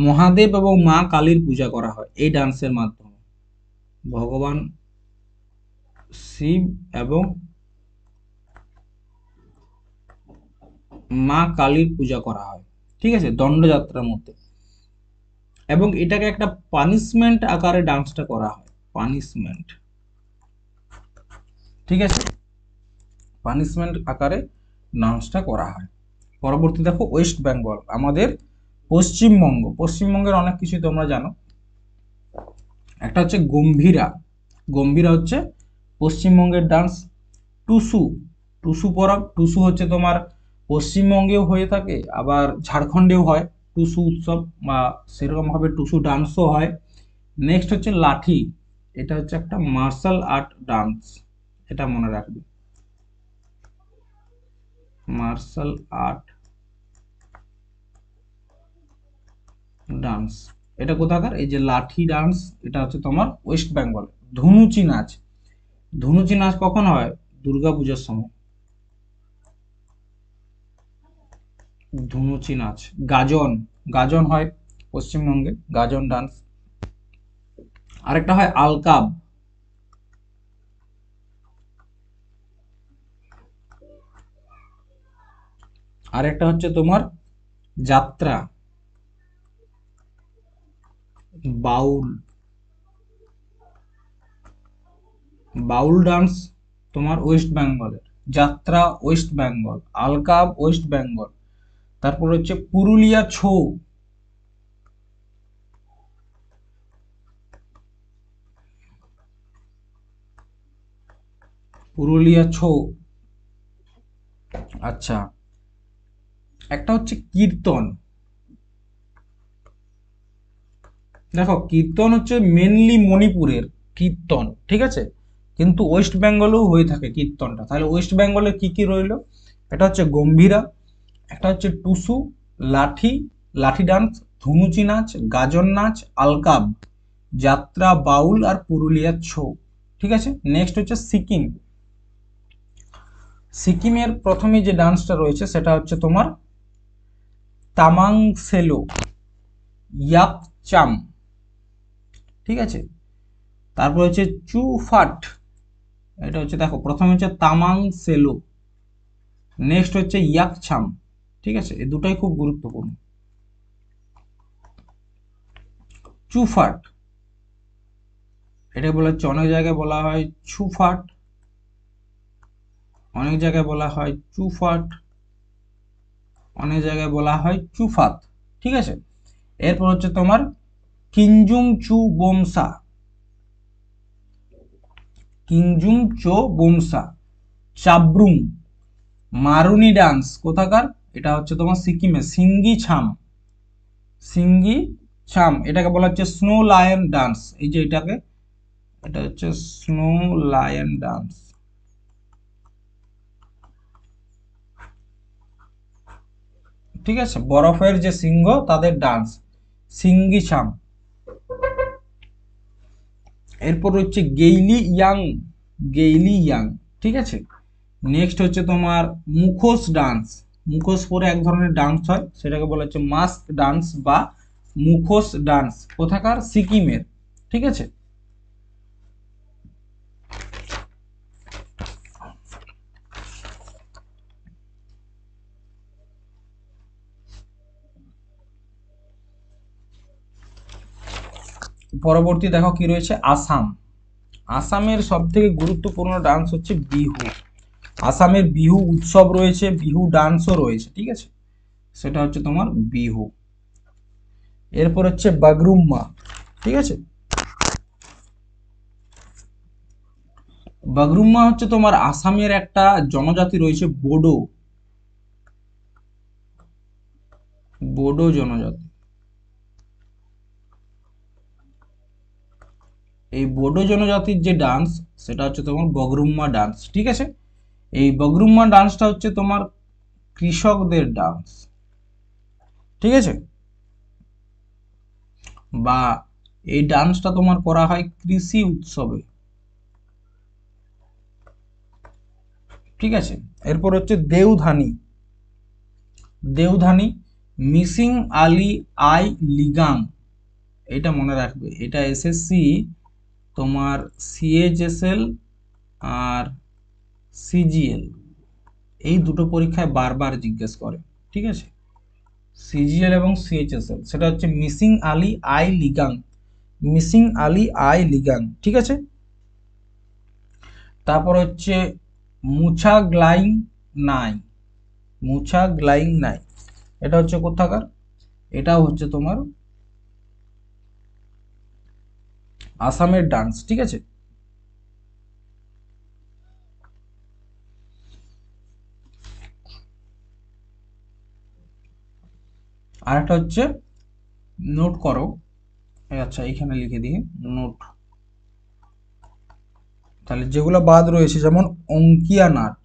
মহাদেব এবং মা কালীর পূজা করা হয় এই ডান্সের মাধ্যমে। ভগবান শিব এবং মা কালীর পূজা করা হয়, ঠিক আছে, দণ্ডযাত্রার মধ্যে। এবং এটাকে একটা পানিশমেন্ট আকারে ডান্সটা করা হয়, পানিশমেন্ট, ঠিক আছে, পানিশমেন্ট আকারে ডান্সটা করা হয়। পরবর্তী দেখো ওয়েস্ট বেঙ্গল, আমাদের পশ্চিমবঙ্গ। পশ্চিমবঙ্গের অনেক কিছু তোমরা জানো। একটা হচ্ছে গম্ভীরা। গম্ভীরা হচ্ছে পশ্চিমবঙ্গের ডান্স। টুসু, টুসু পরব, টুসু হচ্ছে তোমার পশ্চিমবঙ্গেও হয়ে থাকে, আবার ঝাড়খণ্ডেও হয় টুসু উৎসব, বা সেরকম ভাবে টুসু ডান্সও হয়। নেক্সট হচ্ছে লাঠি, এটা হচ্ছে একটা মার্শাল আর্ট ডান্স, এটা মনে রাখবে, মার্শাল আর্ট ডান্স। এটা কোথাকার? এই যে লাঠি ডান্স, এটা হচ্ছে তোমার ওয়েস্ট বেঙ্গল। ধুনুচি নাচ, ধুনুচি নাচ কখন হয়? দুর্গা পূজার সময়, ধুনুচি নাচ। গাজন, গাজন হয় পশ্চিমবঙ্গে, গাজন ডান্স। আরেকটা হয় আলকাব। আরেকটা হচ্ছে তোমার যাত্রা, বাউল, বাউল ডান্স তোমার ওয়েস্ট বেঙ্গলের। যাত্রা ওয়েস্ট বেঙ্গল, আলকাব ওয়েস্ট বেঙ্গল। তারপর হচ্ছে পুরুলিয়া ছৌ, পুরুলিয়া ছৌ। আচ্ছা, একটা হচ্ছে কীর্তন। দেখো কীর্তন হচ্ছে মেনলি মণিপুরের কীর্তন, ঠিক আছে, কিন্তু ওয়েস্ট বেঙ্গলেও হয়ে থাকে কীর্তনটা। তাহলে ওয়েস্ট বেঙ্গলে কি কি রইলো? এটা হচ্ছে গম্ভীরা, একটা হচ্ছে টুসু, লাঠি, লাঠি ডান্স, ধুনুচি নাচ, গাজন নাচ, আলকাব, যাত্রা, বাউল আর পুরুলিয়ার ছৌ, ঠিক আছে। নেক্সট হচ্ছে সিকিম। সিকিমের প্রথমে যে ডান্সটা রয়েছে সেটা হচ্ছে তোমার তামাং সেলো, ইয়াকচাম, ঠিক আছে। তারপর হচ্ছে চুফাট, এটা হচ্ছে দেখো প্রথমে হচ্ছে তামাং সেলো, নেক্সট হচ্ছে ইয়াকছাম, ঠিক আছে, এই দুটাই খুব গুরুত্বপূর্ণ। চুফাট, এটা বলা হচ্ছে, অনেক জায়গায় বলা হয় ছুফাট, অনেক জায়গায় বলা হয় চুফাট, অনেক জায়গায় বলা হয় চুফাত, ঠিক আছে। এরপর হচ্ছে তোমার কিঞ্জুম চু বোমসা, কিঞ্জুম চো বোমসা, চাব্রুং, মারুনি ডান্স কোথাকার, এটা হচ্ছে তোমার সিকিমে, সিঙ্গি ছাম, সিঙ্গি ছাম, এটাকে বলা হচ্ছে স্নো লায়ন ডান্স, এই যে এটাকে, এটা হচ্ছে স্নো লায়ন ডান্স, ঠিক আছে, বরফের যে সিংহ তাদের ডান্স, সিঙ্গি ছাম। এরপর হচ্ছে গেইলি ইয়াং, গেইলি ইয়াং, ঠিক আছে। নেক্সট হচ্ছে তোমার মুখোশ ডান্স, মুখোশ পরে এক ধরনের ডান্স হয়, সেটাকে বলা হচ্ছে মাস্ক ডান্স বা মুখোশ ডান্স, কোথাকার, সিকিমের, ঠিক আছে। পরবর্তী দেখো কি রয়েছে, আসাম, আসামের সব থেকে গুরুত্বপূর্ণ ডান্স হচ্ছে বিহু, আসামের বিহু উৎসব রয়েছে, বিহু ডান্সও রয়েছে, ঠিক আছে, সেটা হচ্ছে তোমার বিহু। এরপর হচ্ছে বাগরুম্মা, ঠিক আছে, বাগরুম্মা হচ্ছে তোমার আসামের একটা জনজাতি রয়েছে, বোডো, বোডো জনজাতি, এই বোডো জনজাতির যে ডান্স সেটা হচ্ছে তোমার বগরুম্মা ডান্স, ঠিক আছে। এই বগরুম্মা ডান্সটা হচ্ছে তোমার কৃষকদের ডান্স, ঠিক আছে, বা এই ডান্সটা তোমার করা হয় কৃষি উৎসবে, ঠিক আছে। এরপর হচ্ছে দেওধানি, দেওধানি, মিসিং আলী আই লিগাং, এটা মনে রাখবে, এটা এসএসসি তোমার সিএইচএসএল আর সিজিএল এই দুটো পরীক্ষায় বারবার জিজ্ঞেস করে, ঠিক আছে, সিজিএল এবং সিএইচএসএল, সেটা হচ্ছে missing Ali I Ligang, missing Ali I Ligang, ঠিক আছে। তারপর হচ্ছে মুছা গ্লাইং নাই, মুছা গ্লাইং নাই, এটা হচ্ছে কোথাকার, এটা হচ্ছে তোমার আসামের ডান্স, ঠিক আছে। আর একটা হচ্ছে, নোট করো, আচ্ছা এখানে লিখে দিয়ে নোট, তাহলে যেগুলো বাদ রয়েছে যেমন অঙ্কিয়া নাট,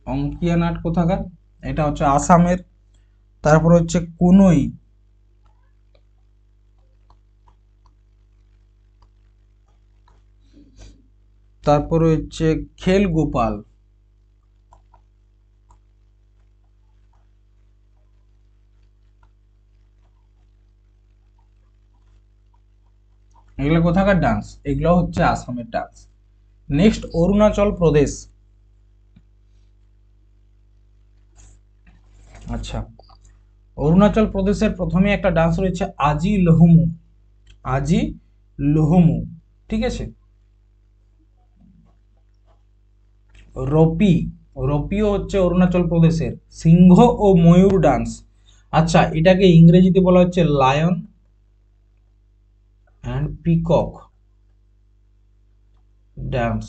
অঙ্কিয়া নাট কোথাকার, এটা হচ্ছে আসামের। তারপর হচ্ছে কুনই, তারপরে হচ্ছে খেল গোপাল, এগুলো কোথাকার ডান্স, এগুলো হচ্ছে আসামের ডান্স। নেক্সট অরুণাচল প্রদেশ, আচ্ছা অরুণাচল প্রদেশের প্রথমে একটা ডান্স রয়েছে আজি লোহমু, আজি লোহমু, ঠিক আছে। রপি, রপিও হচ্ছে অরুণাচল প্রদেশের সিংহ ও ময়ূর ডান্স, আচ্ছা এটাকে ইংরেজিতে বলা হচ্ছে লায়ন অ্যান্ড পিকক ডান্স,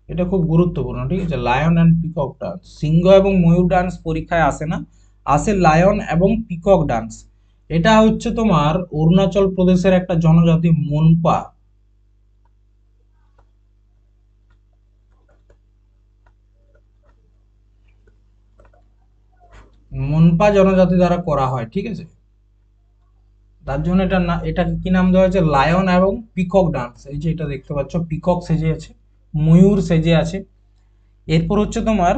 এটা খুব গুরুত্বপূর্ণ, ঠিক আছে, লায়ন অ্যান্ড পিকক ডান্স, সিংহ এবং ময়ূর ডান্স পরীক্ষায় আসে না, আসে লায়ন এবং পিকক ডান্স। এটা হচ্ছে তোমার অরুণাচল প্রদেশের একটা জনজাতি মনপা, মনপা জনজাতি দ্বারা করা হয়, ঠিক আছে, তার জন্য এটাকে কি নাম দেওয়া হয়েছে, লায়ন এবং পিকক ডান্স। এই যে এটা দেখতে পাচ্ছ, পিকক সেজে আছে, ময়ূর সেজে আছে। এরপর হচ্ছে তোমার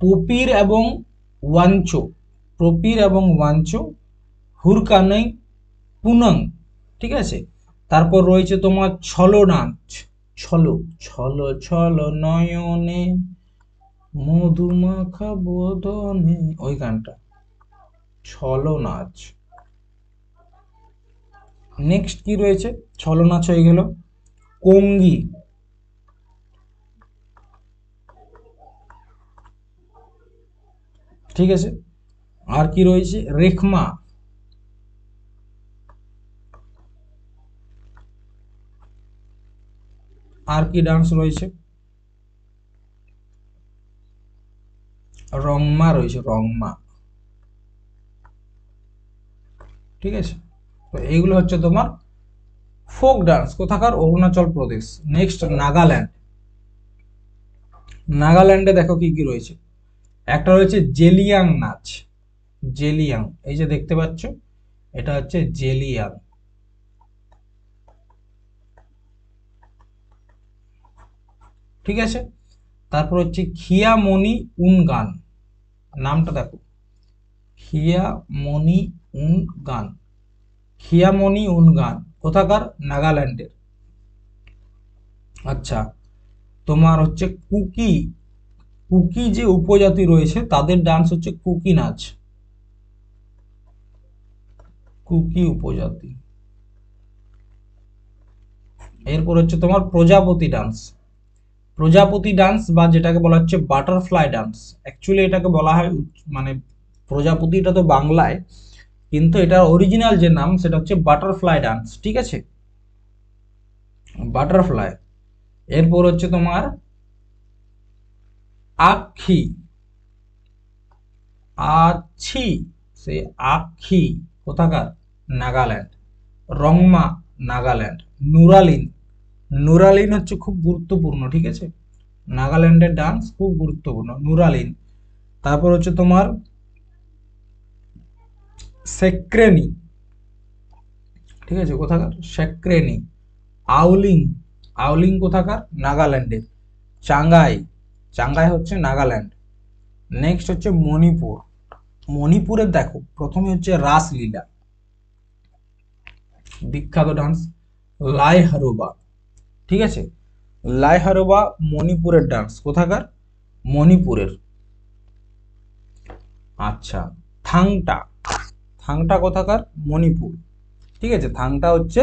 পপির এবং ওয়াঞ্চো, প্রপির এবং ওয়াঞ্চো, হুরকানই পুনং, ঠিক আছে। তারপর রয়েছে তোমার ছলো নাচ, ছলো ছলো ছলো নয়নে মধুমাখা বদনে, ওই গানটা ছলো নাচ। নেক্সট কি রয়েছে, ছলো নাচ হয়ে গেল। কঙ্গি, ঠিক আছে। আর কি রয়েছে, রেখমা, আর কি ডান্স রয়েছে, রংমা রয়েছে, রংমা, ঠিক আছে। তো এইগুলো হচ্ছে তোমার ফোক ডান্স, কোথাকার, অরুণাচল প্রদেশ। নেক্সট নাগাল্যান্ড। নাগাল্যান্ডে দেখো কি কি রয়েছে, একটা রয়েছে জেলিয়াং নাচ, জেলিয়াং, এই যে দেখতে পাচ্ছ, এটা হচ্ছে জেলিয়াং, ঠিক আছে। তারপর হচ্ছে খিয়ামনি উনগান, নামটা দেখো, খিয়ামনি উনগান, খিয়ামনি উনগান কোথাকার, নাগাল্যান্ডের। আচ্ছা, তোমার হচ্ছে কুকি, কুকি যে উপজাতি রয়েছে তাদের ডান্স হচ্ছে কুকি নাচ, কুকি উপজাতি। এরপর হচ্ছে তোমার প্রজাপতি ডান্স, প্রজাপতি ডান্স বা যেটাকে বলা হচ্ছে বাটারফ্লাই ডান্স। অ্যাকচুয়ালি এটাকে বলা হয় মানে প্রজাপতিটা তো বাংলায়, কিন্তু এটার অরিজিনাল যে নাম সেটা হচ্ছে বাটারফ্লাই ডান্স, ঠিক আছে, বাটারফ্লাই। এরপর হচ্ছে তোমার আখি, আছি, সে আখি কোথাকার, নাগাল্যান্ড। রংমা, নাগাল্যান্ড। নুরালিন, নুরালিন হচ্ছে খুব গুরুত্বপূর্ণ, ঠিক আছে, নাগাল্যান্ডের ডান্স খুব গুরুত্বপূর্ণ, নুরালিন। তারপর হচ্ছে তোমার সেক্রেনি, ঠিক আছে, কোথাকার, সেক্রেনি। আউলিং, আউলিং কোথাকার, নাগাল্যান্ডের। চাঙ্গাই, চাঙ্গাই হচ্ছে নাগাল্যান্ড। নেক্সট হচ্ছে মণিপুর। মণিপুরের দেখো প্রথমে হচ্ছে রাসলীলা, বিখ্যাত ডান্স, লাই হারোবা, ঠিক আছে, লাই হারোবা মণিপুরের ডান্স, কোথাকার, মণিপুরের। আচ্ছা, থাংটা, থাংটা কোথাকার, মণিপুর, ঠিক আছে, থাংটা হচ্ছে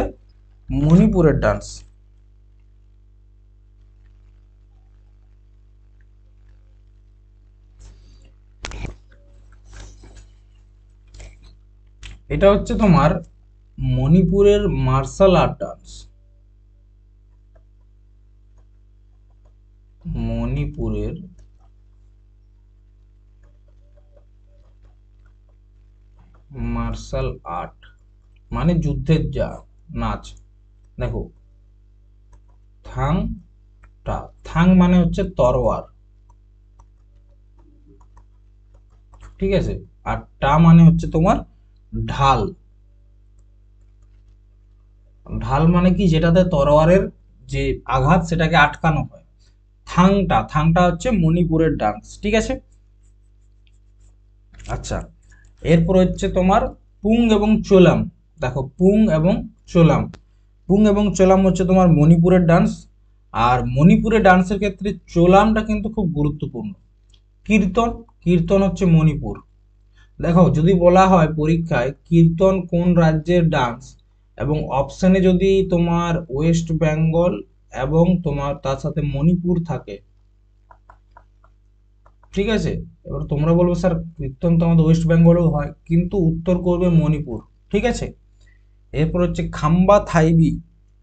মণিপুরের ডান্স। এটা হচ্ছে তোমার মণিপুরের মার্শাল আর্ট ডান্স, মণিপুরের মার্শাল আর্ট মানে যুদ্ধের যা নাচ। দেখো থাং টা, থাং মানে হচ্ছে তরোয়ার, ঠিক আছে, আর টা মানে হচ্ছে তোমার ঢাল। ঢাল মানে কি, যেটাতে তরোয়ারের যে আঘাত সেটাকে আটকানো হয়। থাংটা, থাংটা হচ্ছে মণিপুরের ডান্স, ঠিক আছে। আচ্ছা, এরপর হচ্ছে তোমার পুং এবং চোলাম। দেখো পুং এবং চোলাম, পুং এবং চোলাম হচ্ছে তোমার মণিপুরের ডান্স। আর মণিপুরের ডান্সের ক্ষেত্রে চোলামটা কিন্তু খুব গুরুত্বপূর্ণ। কীর্তন, কীর্তন হচ্ছে মণিপুর। দেখো যদি বলা হয় পরীক্ষায় কীর্তন কোন রাজ্যের ডান্স, এবং অপশনে যদি তোমার ওয়েস্ট বেঙ্গল এবং তোমার তার সাথে মণিপুর থাকে, ঠিক আছে, এবার তোমরা বলবে স্যার কীর্তন তো আমাদের ওয়েস্ট বেঙ্গলেও হয়, কিন্তু উত্তর করবে মণিপুর, ঠিক আছে। এরপর হচ্ছে খাম্বা থাইবি,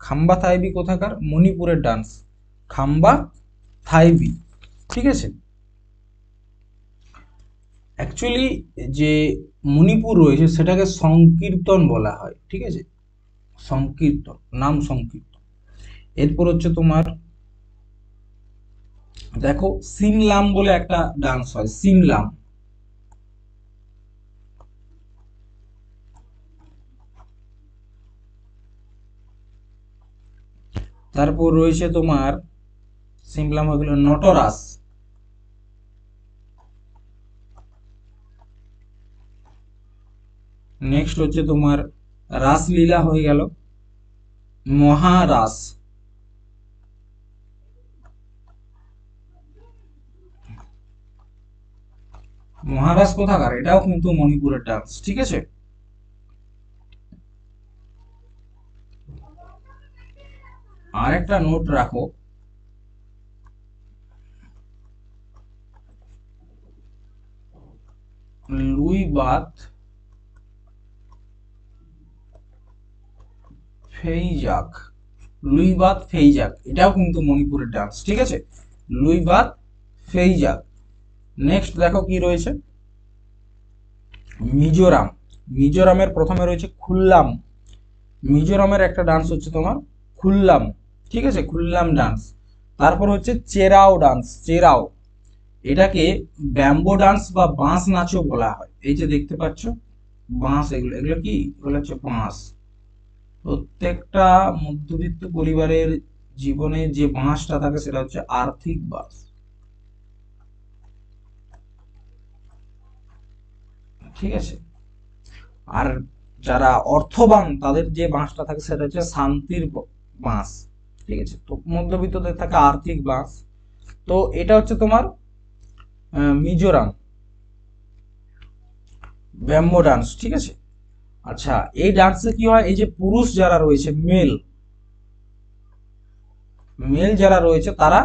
খাম্বা থাইবি কোথাকার, মণিপুরের ডান্স, খাম্বা থাইবি, ঠিক আছে। অ্যাকচুয়ালি যে মণিপুর রয়েছে সেটাকে সংকীর্তন বলা হয়, ঠিক আছে, সংকীর্তন, নাম সংকীর্তন। এরপর হচ্ছে তোমার দেখো সিমলাম বলে একটা ডান্স হয়, সিমলাম, তারপর রয়েছে তোমার সিম্পল নাম হয়ে গেল নটরাস। নেক্সট হচ্ছে তোমার রাসলীলা হয়ে গেল মহারাস। মহারাস কোথাকার? এটাও কিন্তু মণিপুরের ডান্স, ঠিক আছে। আর একটা নোট রাখো, লুইবাত ফেইজাক। লুইবাত ফেইজাক এটাও কিন্তু মণিপুরের ডান্স, ঠিক আছে। লুইবাত ফেইজাক। নেক্সট দেখো কি রয়েছে, মিজোরাম। মিজোরামের প্রথমে রয়েছে খুল্লাম। মিজোরামের একটা ডান্স হচ্ছে তোমার খুল্লাম, ঠিক আছে, খুল্লাম ডান্স। তারপর হচ্ছে চেরাও ডান্স। চেরাও এটাকে ব্যাম্বো ডান্স বা বাঁশ নাচও বলা হয়। এই যে দেখতে পাচ্ছ বাঁশ, এগুলো এগুলো কি, এগুলো হচ্ছে বাঁশ। প্রত্যেকটা মধ্যবিত্ত পরিবারের জীবনে যে বাঁশটা থাকে সেটা হচ্ছে আর্থিক বাঁশ, ঠিক আছে। আর যারা অর্থবান তাদের যে বাঁশটা থাকে সেটা হচ্ছে শান্তির বাঁশ, ঠিক আছে। তো মধ্যবিত্তদের থাকে আর্থিক বাঁশ। তো এটা হচ্ছে তোমার মিজোরাম ব্যাম্বো ডান্স, ঠিক আছে। আচ্ছা, এই ডান্সে কি হয়, এই যে পুরুষ যারা রয়েছে, মেল মেল যারা রয়েছে তারা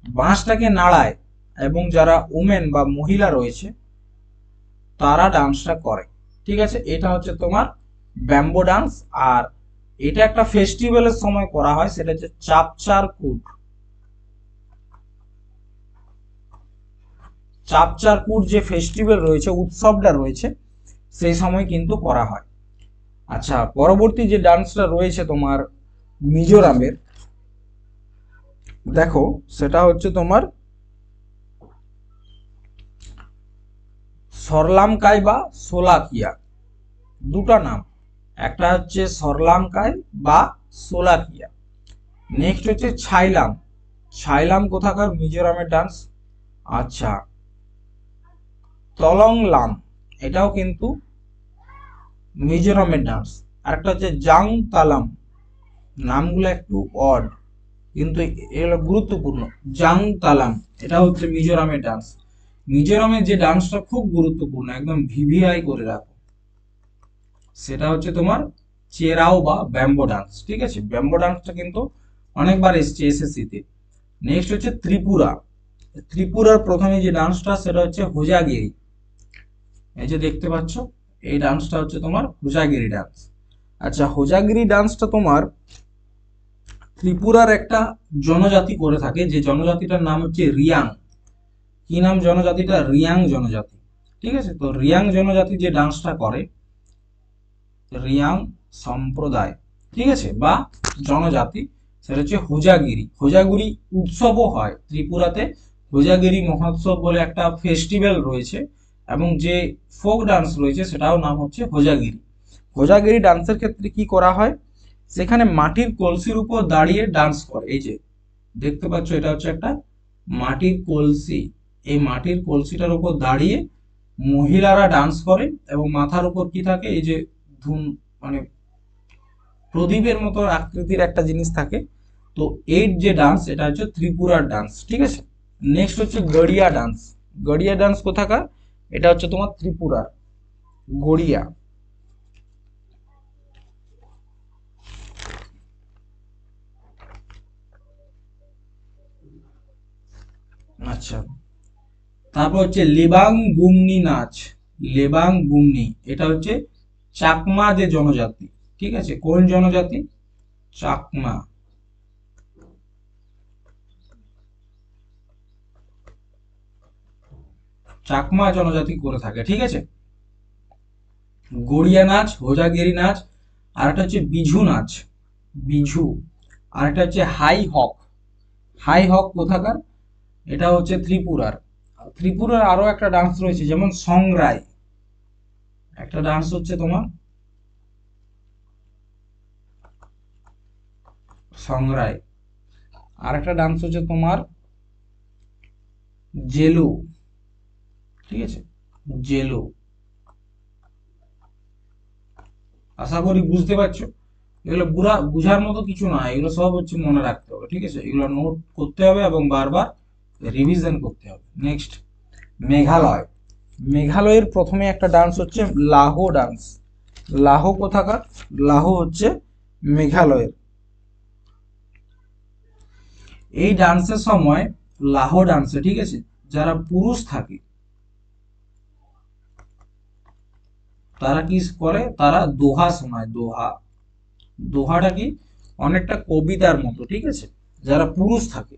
বাঁশটাকে নাড়ায়, এবং যারা উমেন বা মহিলা রয়েছে তারা ডান্সটা করে, ঠিক আছে। এটা হচ্ছে তোমার ব্যাম্বো ডান্স। আর এটা একটা ফেস্টিভ্যালের সময় করা হয়, সেটা হচ্ছে চাপচার কুট। চাপচার কুট যে ফেস্টিভ্যাল রয়েছে, উৎসবটা রয়েছে, সেই সময় কিন্তু করা হয়। আচ্ছা, পরবর্তী যে ডান্সটা রয়েছে তোমার মিজোরামের, দেখো সেটা হচ্ছে তোমার সরলামকাই বা সোলাকিয়া। দুটা নাম, একটা হচ্ছে সরলামকাই বা সোলাকিয়া। নেক্সট হচ্ছে ছাইলাম। ছাইলাম কোথাকার? মিজোরামের ডান্স। আচ্ছা, তলংলাম এটাও কিন্তু মিজোরামের ডান্স। আরেকটা হচ্ছে জাং তালাম। নামগুলো একটু অড কিন্তু এগুলো গুরুত্বপূর্ণ। জাং তালাম এটা হচ্ছে মিজোরামের ডান্স। মিজোরামের যে ডান্সটা খুব গুরুত্বপূর্ণ, একদম ভিভিআই করে রাখো, সেটা হচ্ছে তোমার চেরাও বা ব্যাম্বো ডান্স, ঠিক আছে। ব্যাম্বো ডান্সটা কিন্তু অনেকবার এসছে এসএসসিতে। নেক্সট হচ্ছে ত্রিপুরা। ত্রিপুরার প্রথমে যে ডান্সটা সেটা হচ্ছে হোজাগিরি। এই যে দেখতে পাচ্ছ, এই ডান্সটা হচ্ছে তোমার হোজাগিরি ডান্স। আচ্ছা, হোজাগিরি ডান্সটা তোমার ত্রিপুরার একটা জনজাতি করে থাকে, যে জনজাতিটার নাম হচ্ছে রিয়াং। কি নাম জনজাতিটা? রিয়াং জনজাতি, ঠিক আছে। তো রিয়াং জনজাতি যে ডান্সটা করে, রিয়াং সম্প্রদায়, ঠিক আছে, বা জনজাতি, সেটা হচ্ছে হোজাগিরি। হোজাগিরি উৎসবও হয় ত্রিপুরাতে। হোজাগিরি মহোৎসব বলে একটা ফেস্টিভ্যাল রয়েছে, এবং যে ফোক ডান্স রয়েছে সেটাও নাম হচ্ছে হোজাগিরি। হোজাগিরি ডান্সের ক্ষেত্রে কি করা হয়, সেখানে মাটির কলসির উপর দাঁড়িয়ে ডান্স করে। এই যে দেখতে পাচ্ছ, এটা হচ্ছে একটা মাটির কলসি। এই মাটির কলসিটার উপর দাঁড়িয়ে মহিলারা ডান্স করে, এবং মাথার উপর কি থাকে, এই যে ধুম, মানে প্রদীপের মতো আকৃতির একটা জিনিস থাকে। তো এই যে ডান্স, এটা হচ্ছে ত্রিপুরার ডান্স, ঠিক আছে। নেক্সট হচ্ছে গড়িয়া ডান্স। গড়িয়া ডান্স কোথাকার? এটা হচ্ছে তোমার ত্রিপুরার গড়িয়া। আচ্ছা, তারপর হচ্ছে লেবাং বুমনি নাচ। লেবাং বুমনি এটা হচ্ছে চাকমা যে জনজাতি, ঠিক আছে। কোন জনজাতি? চাকমা। চাকমা জনজাতি করে থাকে, ঠিক আছে। গড়িয়া নাচ, হোজাগিরি নাচ, আর একটা হচ্ছে বিঝু নাচ, বিঝু। আর একটা হচ্ছে হাই হক। হাই হক কোথাকার? এটা হচ্ছে ত্রিপুরার। ত্রিপুরার আরো একটা ডান্স রয়েছে, যেমন সংগ্রাই। একটা ডান্স হচ্ছে তোমার সংগ্রাই। আর একটা ডান্স হচ্ছে তোমার জেলো, ঠিক আছে, জেলো। আশা করি বুঝতে পারছো। এগুলো বুঝার মতো কিছু না, এগুলো সব হচ্ছে মনে রাখতে হবে, ঠিক আছে, এগুলো নোট করতে হবে এবং বারবার রিভিশন করতে হবে। নেক্সট, মেঘালয়। মেঘালয়ের প্রথমে একটা ডান্স হচ্ছে লাহো ডান্স। লাহো কোথাকার? লাহো হচ্ছে মেঘালয়ের। এই ডান্সের সময়, লাহো ডান্সে, ঠিক আছে, যারা পুরুষ থাকে তারা কি করে, তারা দোহা শোনায়। দোহা, দোহাটা কি অনেকটা কবিতার মতো, ঠিক আছে, যারা পুরুষ থাকে।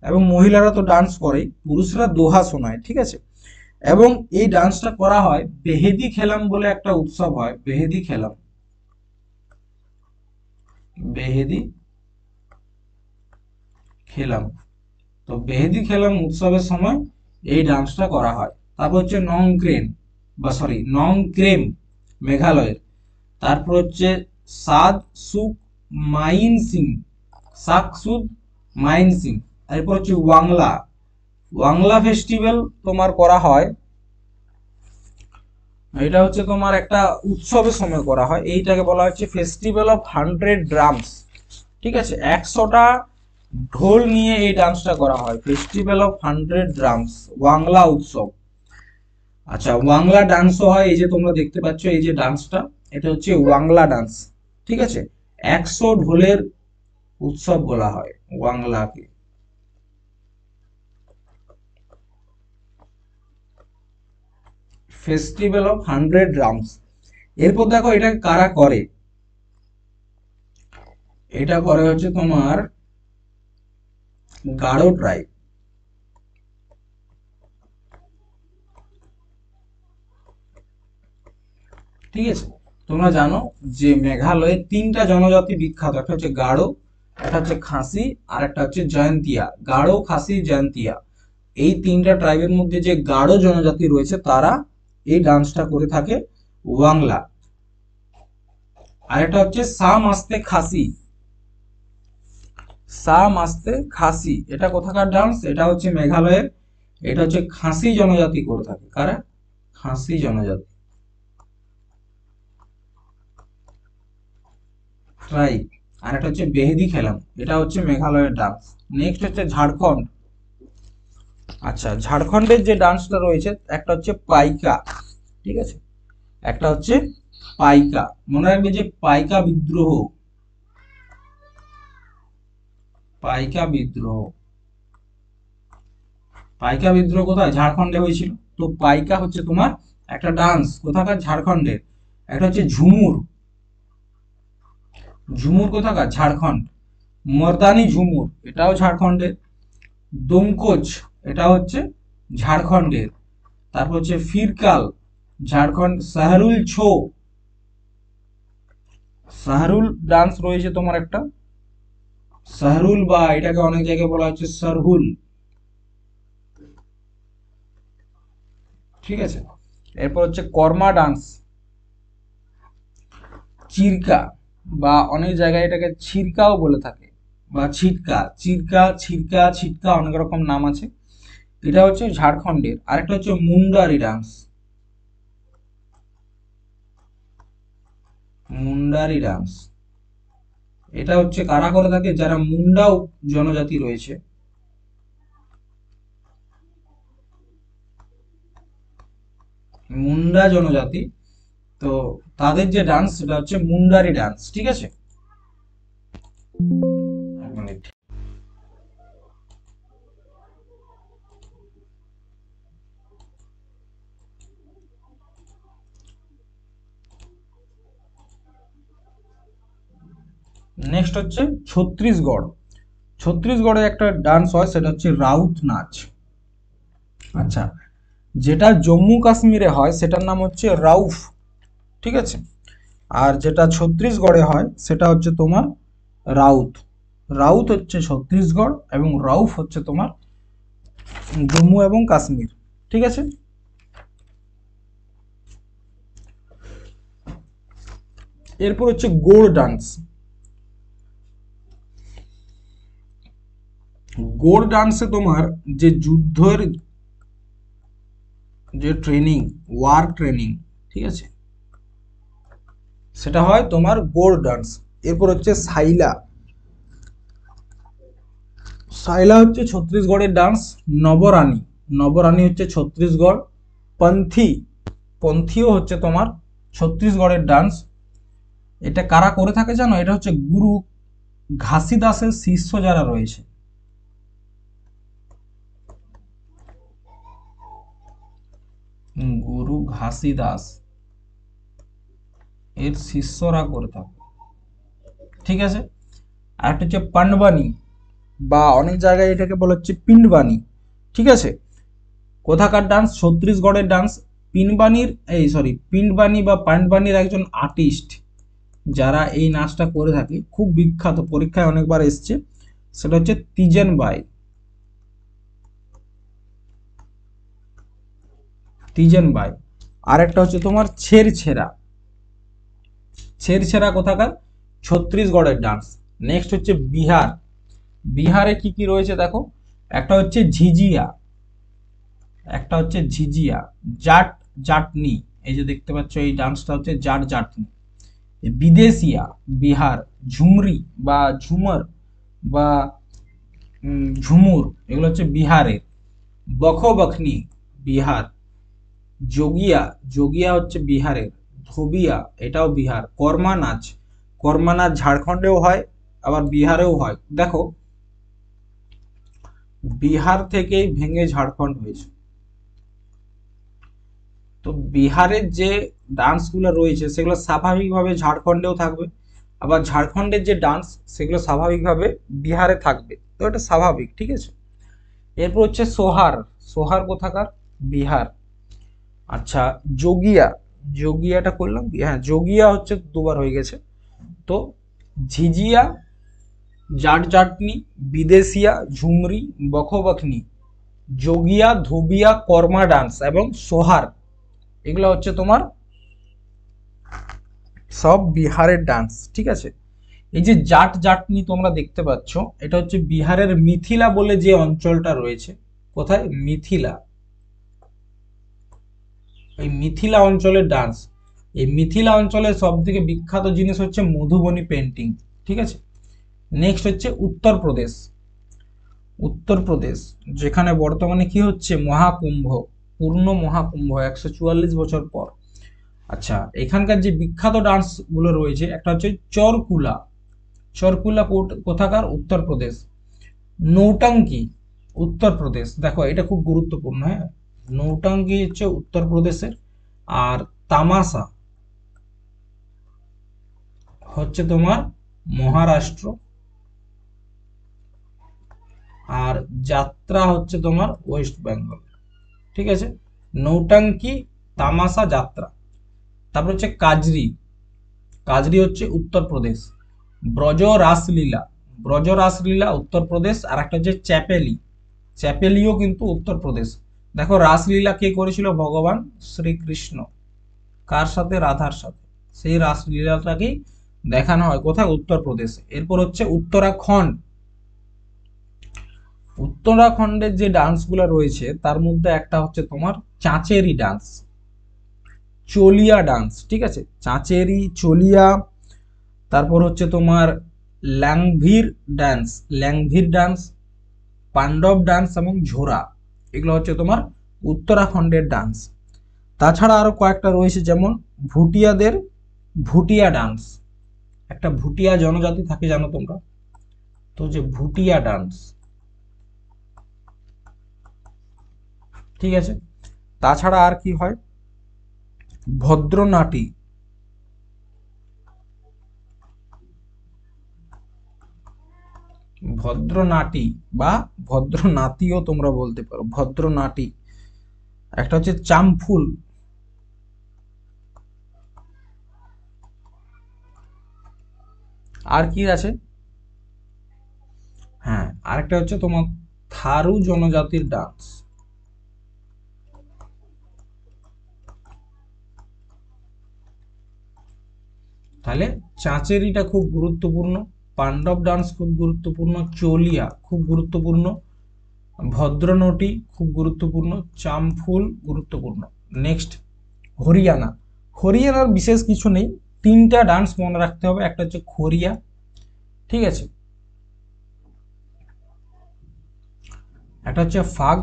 এবং মহিলারা তো ডান্স করে, পুরুষরা দোহা শোনায়, ঠিক আছে। এবং এই ডান্সটা করা হয় বেহেদি খেলাম বলে একটা উৎসব হয়, বেহেদি খেলাম, বেহেদি খেলাম। তো বেহেদি খেলাম উৎসবের সময় এই ডান্সটা করা হয়। তারপর হচ্ছে নংক্রেন, বা সরি নংক্রেম, মেঘালয়ের। তারপর হচ্ছে সাদ সুক মাইন সিং, সাক সুদ মাইন সিং। তারপর হচ্ছে ওয়াংলা। ওয়াংলা ফেস্টিভ্যাল তোমার করা হয়, এটা হচ্ছে তোমার একটা উৎসবের সময় করা হয়। এইটাকে বলা হচ্ছে ফেস্টিভ্যাল অফ 100 ড্রামস, ঠিক আছে, 100টা ঢোল নিয়ে এই ডান্সটা করা হয়, ফেস্টিভ্যাল অফ 100 ড্রামস, ওয়াংলা উৎসব। আচ্ছা, ওয়াংলা ডান্সও হয়, এই যে তোমরা দেখতে পাচ্ছ এই যে ডান্সটা, এটা হচ্ছে ওয়াংলা ডান্স, ঠিক আছে। 100 ঢোলের উৎসব বলা হয় ওয়াংলাকে। Festival of 100 drums. এরপর দেখো এটা কারা করে, এটা করে হচ্ছে তোমার গারো ট্রাইব, ঠিক আছে। তোমরা জানো যে মেঘালয়ে 3টা জনজাতি বিখ্যাত, একটা হচ্ছে গারো, একটা হচ্ছে খাসি, আর একটা হচ্ছে জয়ন্তিয়া। গারো, খাসি, জয়ন্তিয়া, এই 3টা ট্রাইবের মধ্যে যে গারো জনজাতি রয়েছে তারা এই ডান্সটা করে থাকে, ওয়াংলা। আর একটা হচ্ছে সা মাস্তে খাসি, সা মাস্তে খাসি, এটা কোথাকার ডান্স? এটা হচ্ছে মেঘালয়ের। এটা হচ্ছে খাসি জনজাতি করে থাকে। কারা? খাসি জনজাতি ট্রাইব। আর একটা হচ্ছে বেহেদি খেলাম, এটা হচ্ছে মেঘালয়ের ডান্স। নেক্সট হচ্ছে ঝাড়খণ্ড। আচ্ছা, ঝাড়খণ্ডের যে ডান্সটা রয়েছে, একটা হচ্ছে পাইকা, ঠিক আছে, একটা হচ্ছে পাইকা। মনে রাখবে যে পাইকা বিদ্রোহ, পাইকা বিদ্রোহ, পাইকা বিদ্রোহ কোথায়? ঝাড়খণ্ডে হয়েছিল। তো পাইকা হচ্ছে তোমার একটা ডান্স, কোথাকার? ঝাড়খণ্ডের। একটা হচ্ছে ঝুমুর, ঝুমুর কোথাকার? ঝাড়খণ্ড। মর্দানি ঝুমুর, এটাও ঝাড়খণ্ডের। দমকোচ, এটা হচ্ছে ঝাড়খণ্ডের। তারপর হচ্ছে ফিরকাল, ঝাড়খণ্ড। সাহারুল ছো, সাহারুল ডান্স রয়েছে তোমার একটা, সাহরুল, বা এটাকে অনেক জায়গায় বলা হচ্ছে সারহুল, ঠিক আছে। এরপর হচ্ছে কর্মা ডান্স, চিরকা, বা অনেক জায়গায় এটাকে ছিরকাও বলে থাকে, বা ছিটকা, চিরকা, ছিরকা, ছিটকা, অনেক রকম নাম আছে। এটা হচ্ছে ঝাড়খণ্ডের। আরেকটা হচ্ছে মুন্ডারি ডান্স, মুন্ডারি ডান্স, এটা হচ্ছে কারা করে থাকে? যারা মুন্ডা জনজাতি রয়েছে, মুন্ডা জনজাতি, তো তাদের যে ডান্স সেটা হচ্ছে মুন্ডারি ডান্স, ঠিক আছে। এক মিনিট। নেক্সট হচ্ছে ছত্তিশগড়। ছত্তিশগড়ে একটা ডান্স হয়, সেটা হচ্ছে রাউত নাচ। আচ্ছা, যেটা জম্মু কাশ্মীরে হয় সেটার নাম হচ্ছে রাউফ, ঠিক আছে। আর যেটা ছত্তিশগড়ে হয় সেটা হচ্ছে তোমার রাউত। রাউত হচ্ছে ছত্তিশগড় এবং রাউফ হচ্ছে তোমার জম্মু এবং কাশ্মীর, ঠিক আছে। এরপর হচ্ছে গোড় ডান্স। গোড় ডান্সে তোমার যে যুদ্ধের যে ট্রেনিং, ওয়ার ট্রেনিং, ঠিক আছে, সেটা হয় তোমার গোড় ডান্স। এরপর হচ্ছে সাইলা। সাইলা হচ্ছে ছত্তিশগড়ের ডান্স। নবরানী, নবরানী হচ্ছে ছত্তিশগড়। পন্থী, পন্থীও হচ্ছে তোমার ছত্তিশগড়ের ডান্স। এটা কারা করে থাকে জানো? এটা হচ্ছে গুরু ঘাসিদাসের শিষ্য যারা রয়েছে, গুরু ঘাসিদাস এর শিষ্যরা করে থাকে, ঠিক আছে। আর একটা হচ্ছে পান্ডবানি, বা অনেক জায়গায় এটাকে বলা হচ্ছে পিন্ডবানি, ঠিক আছে। কোথাকার ডান্স? ছত্তিশগড়ের ডান্স। পিন্ডবানি বা পান্ডবানির একজন আর্টিস্ট যারা এই নাচটা করে থাকে, খুব বিখ্যাত, পরীক্ষায় অনেকবার এসছে, সেটা হচ্ছে তিজেন বাই। তিজেন বাই। আর একটা হচ্ছে তোমার ছেড়ছেড়া। ছেড়ছেড়া কোথাকার? ছত্তিশগড়ের ডান্স। নেক্সট হচ্ছে বিহার। বিহারে কি কি রয়েছে দেখো, একটা হচ্ছে ঝিঝিয়া, একটা হচ্ছে ঝিঝিয়া, জাট জাটনি, এই যে দেখতে পাচ্ছ এই ডান্সটা হচ্ছে জাট জাটনি। বিদেশিয়া বিহার, ঝুমরি বা ঝুমর বা ঝুমুর, এগুলো হচ্ছে বিহারের। বখবখনি বিহার। যোগিয়া, যোগিয়া হচ্ছে বিহারের। ধোবিয়া, এটাও বিহার। কর্মা নাচ, কর্মা নাচ ঝাড়খণ্ডেও হয়, আবার বিহারেও হয়। দেখো, বিহার থেকেই ভেঙে ঝাড়খণ্ড হয়েছে। তো বিহারের যে ডান্সগুলো রয়েছে সেগুলো স্বাভাবিকভাবে ঝাড়খণ্ডেও থাকবে, আবার ঝাড়খণ্ডের যে ডান্স সেগুলো স্বাভাবিকভাবে বিহারে থাকবে। তো এটা স্বাভাবিক, ঠিক আছে। এরপর হচ্ছে সোহার। সোহার কোথাকার? বিহার। আচ্ছা, যোগিয়া, যোগিয়াটা করলাম কি? হ্যাঁ, যোগিয়া হচ্ছে দুবার হয়ে গেছে। তো ঝিঝিয়া, জাট জাটনি, বিদেশিয়া, ঝুমরি, বখবখনি, যোগিয়া, ধোবিয়া, কর্মা ডান্স এবং সোহার, এগুলো হচ্ছে তোমার সব বিহারের ডান্স, ঠিক আছে। এই যে জাট জাটনি তোমরা দেখতে পাচ্ছ, এটা হচ্ছে বিহারের মিথিলা বলে যে অঞ্চলটা রয়েছে। কোথায়? মিথিলা। এই মিথিলা অঞ্চলের ডান্স। এই মিথিলা অঞ্চলের সব থেকে বিখ্যাত জিনিস হচ্ছে মধুবনী পেন্টিং, ঠিক আছে। নেক্সট হচ্ছে উত্তরপ্রদেশ। উত্তরপ্রদেশ, যেখানে বর্তমানে কি হচ্ছে? মহাকুম্ভ, পূর্ণ মহাকুম্ভ 144 বছর পর। আচ্ছা, এখানকার যে বিখ্যাত ডান্স গুলো রয়েছে, একটা হচ্ছে চরকুলা। চরকুলা কোথাকার? উত্তরপ্রদেশ। নৌটাঙ্কি, উত্তরপ্রদেশ। দেখো, এটা খুব গুরুত্বপূর্ণ, হ্যাঁ। নৌটাঙ্কি হচ্ছে উত্তরপ্রদেশের। আর তামাশা হচ্ছে তোমার মহারাষ্ট্র। আর যাত্রা হচ্ছে তোমার ওয়েস্ট বেঙ্গল, ঠিক আছে। নৌটাঙ্কি, তামাশা, যাত্রা। তারপর হচ্ছে কাজরি। কাজরি হচ্ছে উত্তরপ্রদেশ। ব্রজ রাসলীলা, ব্রজ রাসলীলা উত্তরপ্রদেশ। আর একটা হচ্ছে চ্যাপেলি, চ্যাপেলিও কিন্তু উত্তরপ্রদেশ। দেখো, রাসলীলা কে করেছিল? ভগবান শ্রীকৃষ্ণ। কার সাথে? রাধার সাথে। সেই রাসলীলাটাকেই দেখানো হয় কোথায়? উত্তরপ্রদেশে। এরপর হচ্ছে উত্তরাখণ্ড। উত্তরাখণ্ডের যে ডান্সগুলো রয়েছে তার মধ্যে একটা হচ্ছে তোমার চাঁচেরি ডান্স, চলিয়া ডান্স, ঠিক আছে। চাঁচেরি, চলিয়া। তারপর হচ্ছে তোমার ল্যাংভির ডান্স, ল্যাংভির ডান্স, পাণ্ডব ডান্স এবং ঝোরা, এগুলো হচ্ছে তোমার উত্তরাখণ্ডের ডান্স। তাছাড়া আরো কয়েকটা রয়েছে, যেমন ভুটিয়াদের ভুটিয়া ডান্স। একটা ভুটিয়া জনজাতি থাকে, জানো তোমরা? তো যে ভুটিয়া ডান্স, ঠিক আছে। তাছাড়া আর কি হয়? ভদ্রনাটি, ভদ্রনাটি বা ভদ্রনাতিও তোমরা বলতে পারো, ভদ্রনাটি। একটা হচ্ছে চামফুল। আর কি আছে? হ্যাঁ, আরেকটা হচ্ছে তোমার থারু জনজাতির ডান্স। তাহলে চাঁচেরিটা খুব গুরুত্বপূর্ণ, পাণ্ডব ডান্স খুব গুরুত্বপূর্ণ, চলিয়া খুব গুরুত্বপূর্ণ, ভদ্রনটি খুব গুরুত্বপূর্ণ, চামফুল গুরুত্বপূর্ণ। নেক্সট হরিয়ানা। হরিয়ানার বিশেষ কিছু নেই, তিনটা ডান্স মনে রাখতে হবে, একটা হচ্ছে খরিয়া, ঠিক আছে, একটা হচ্ছে ফাগ,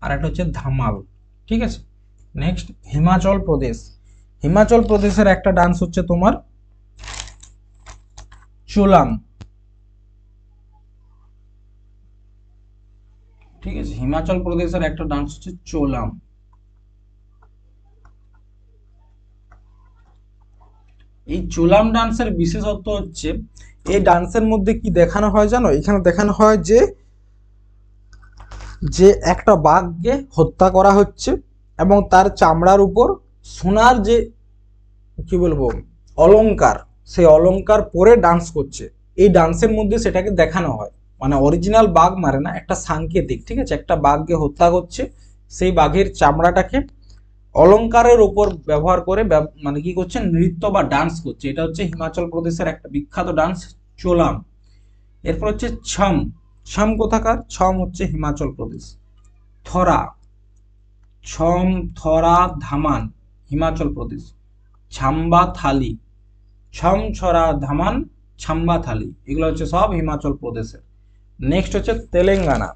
আর একটা হচ্ছে ধামাল, ঠিক আছে। নেক্সট হিমাচল প্রদেশ। হিমাচল প্রদেশের একটা ডান্স হচ্ছে তোমার চোলাম, ঠিক আছে। হিমাচল প্রদেশের একটা ডান্স হচ্ছে চোলাম। এই চোলাম ডান্সের বিশেষত্ব হচ্ছে, এই ডান্সের মধ্যে কি দেখানো হয় জানো, এখানে দেখানো হয় যে যে একটা বাঘকে হত্যা করা হচ্ছে এবং তার চামড়ার উপর সোনার যে কি বলবো অলংকার, সেই অলংকার পরে ডান্স করছে। এই ডান্সের মধ্যে সেটাকে দেখানো হয়, মানে অরিজিনাল বাঘ মারে না, একটা সাংকেতিক, ঠিক আছে, একটা বাঘকে হত্যা করছে, সেই বাঘের চামড়াটাকে অলংকারের উপর ব্যবহার করে মানে কি করছে, নৃত্য বা ডান্স করছে। এটা হচ্ছে হিমাচল প্রদেশের একটা বিখ্যাত ডান্স চোলাম। এরপর হচ্ছে ছম। ছম কোথাকার? ছম হচ্ছে হিমাচল প্রদেশ। থরা, ছম, থরা, ধামান হিমাচল প্রদেশ। ছাম্বা থালি, ছম, ছরা, ধামান, ছাম্বা থালি, এগুলো হচ্ছে সব হিমাচল প্রদেশের। নেক্সট হচ্ছে তেলেঙ্গানা।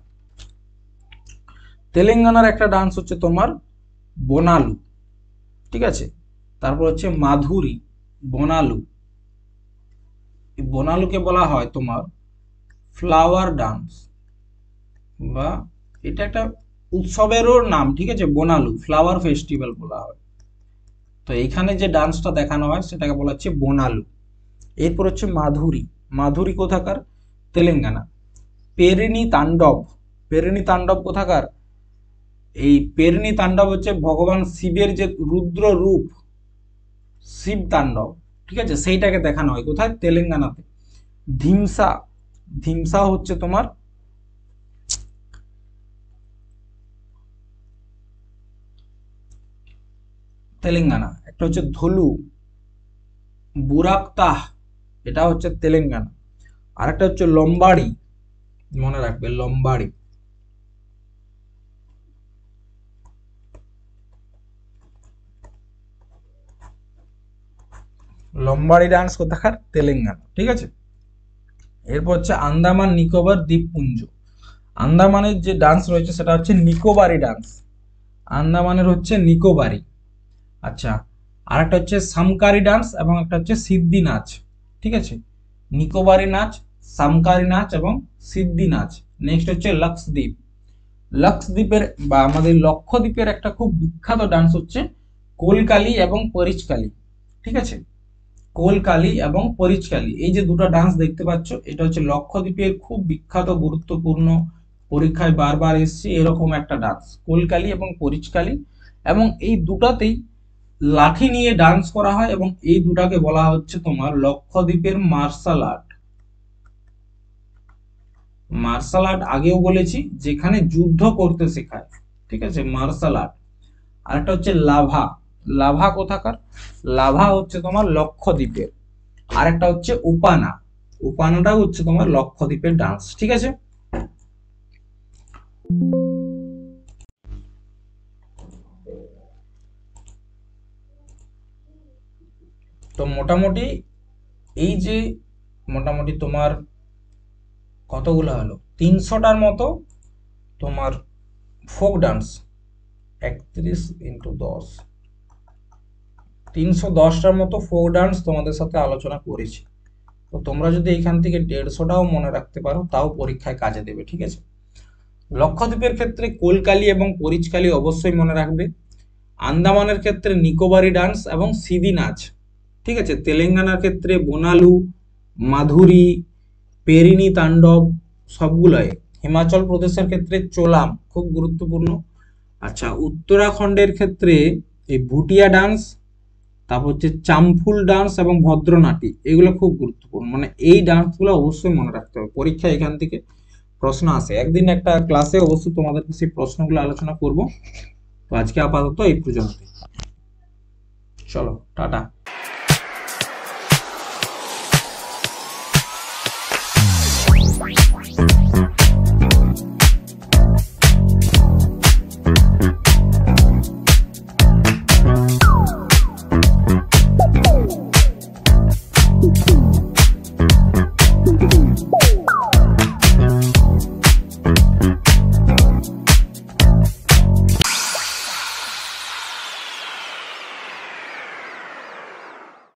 তেলেঙ্গানার একটা ডান্স হচ্ছে তোমার বোনালু, ঠিক আছে। তারপর হচ্ছে মাধুরী, বোনালু। এই বোনালুকে বলা হয় তোমার ফ্লাওয়ার ডান্স, বা এটা একটা উৎসবেরও নাম, ঠিক আছে, বোনালু ফ্লাওয়ার ফেস্টিভ্যাল বলা হয়। তো এইখানে যে ডান্সটা দেখানো হয় সেটাকে বলা হচ্ছে বোনালু। এরপর হচ্ছে মাধুরী। মাধুরী কোথাকার? তেলেঙ্গানা। পেরিনি তাণ্ডব। পেরিনি তাণ্ডব কোথাকার? এই পেরিনি তাণ্ডব হচ্ছে ভগবান শিবের যে রুদ্র রূপ, শিব তাণ্ডব, ঠিক আছে, সেইটাকে দেখানো হয় কোথায়? তেলেঙ্গানাতে। ধিমসা। ধিমসা হচ্ছে তোমার তেলেঙ্গানা। একটা হচ্ছে ধলু, বুরাক্তাহ, এটা হচ্ছে তেলেঙ্গানা। আর একটা হচ্ছে লম্বাড়ি, মনে রাখবে লম্বাড়ি। লম্বাড়ি ডান্স কোথাকার? তেলেঙ্গানা, ঠিক আছে। এরপর হচ্ছে আন্দামান নিকোবর দ্বীপপুঞ্জ। আন্দামানের যে ডান্স রয়েছে সেটা হচ্ছে নিকোবারি ডান্স, আন্দামানের হচ্ছে নিকোবারি। আচ্ছা, আর একটা হচ্ছে সামকারি ডান্স এবং একটা হচ্ছে সিদ্ধি নাচ, ঠিক আছে। নিকোবারি নাচ, সামকারি নাচ এবং সিদ্ধি নাচ। নেক্সট হচ্ছে লক্ষদ্বীপ। লক্ষদ্বীপের বা আমাদের লক্ষদ্বীপের একটা খুব বিখ্যাত ডান্স হচ্ছে কোলকালি এবং পরিচকালি, ঠিক আছে। কোলকালি এবং পরিচকালি, এই যে দুটো ডান্স দেখতে পাচ্ছ, এটা হচ্ছে লক্ষদ্বীপের খুব বিখ্যাত গুরুত্বপূর্ণ, পরীক্ষায় বারবার এসছে এরকম একটা ডান্স, কোলকালি এবং পরিচকালি। এবং এই দুটাতেই লাঠি নিয়ে ডান্স করা হয় এবং এই দুটাকে বলা হচ্ছে তোমার লক্ষদ্বীপের মার্শাল আর্ট। মার্শাল আর্ট আগেও বলেছি, যেখানে যুদ্ধ করতে শেখায়, ঠিক আছে, মার্শাল আর্ট। আর একটা হচ্ছে লাভা। লাভা কোথাকার? লাভা হচ্ছে তোমার লক্ষদ্বীপের। আর একটা হচ্ছে উপানা। উপানাটা হচ্ছে তোমার লক্ষদ্বীপের ডান্স, ঠিক আছে। তো মোটামুটি এই যে মোটামুটি তোমার কতগুলো হলো, 300টার মতো তোমার ফোক ডান্স, 31 × 10, 310টার মতো ফোক ডান্স তোমাদের সাথে আলোচনা করেছি। তো তোমরা যদি এখান থেকে 150টাও মনে রাখতে পারো তাও পরীক্ষায় কাজে দেবে, ঠিক আছে। লক্ষদ্বীপের ক্ষেত্রে কোলকালি এবং পরিচকালি অবশ্যই মনে রাখবে। আন্দামানের ক্ষেত্রে নিকোবারি ডান্স এবং সিদি নাচ, ঠিক আছে। তেলেঙ্গানার ক্ষেত্রে বোনালু, মাধুরী, পেরিনি তাণ্ডব, সবগুলোই। হিমাচল প্রদেশের ক্ষেত্রে চোলাম, খুব গুরুত্বপূর্ণ। আচ্ছা, উত্তরাখণ্ডের ক্ষেত্রে এই ভুটিয়া ডান্স, তারপর হচ্ছে চামফুল ডান্স এবং ভদ্রনাটি, এগুলো খুব গুরুত্বপূর্ণ। মানে এই ডান্সগুলো অবশ্যই মনে রাখতে হবে, পরীক্ষা এখান থেকে প্রশ্ন আসে। একদিন একটা ক্লাসে অবশ্যই তোমাদেরকে সেই প্রশ্নগুলো আলোচনা করব। তো আজকে আপাতত এই পর্যন্ত, চলো টাটা।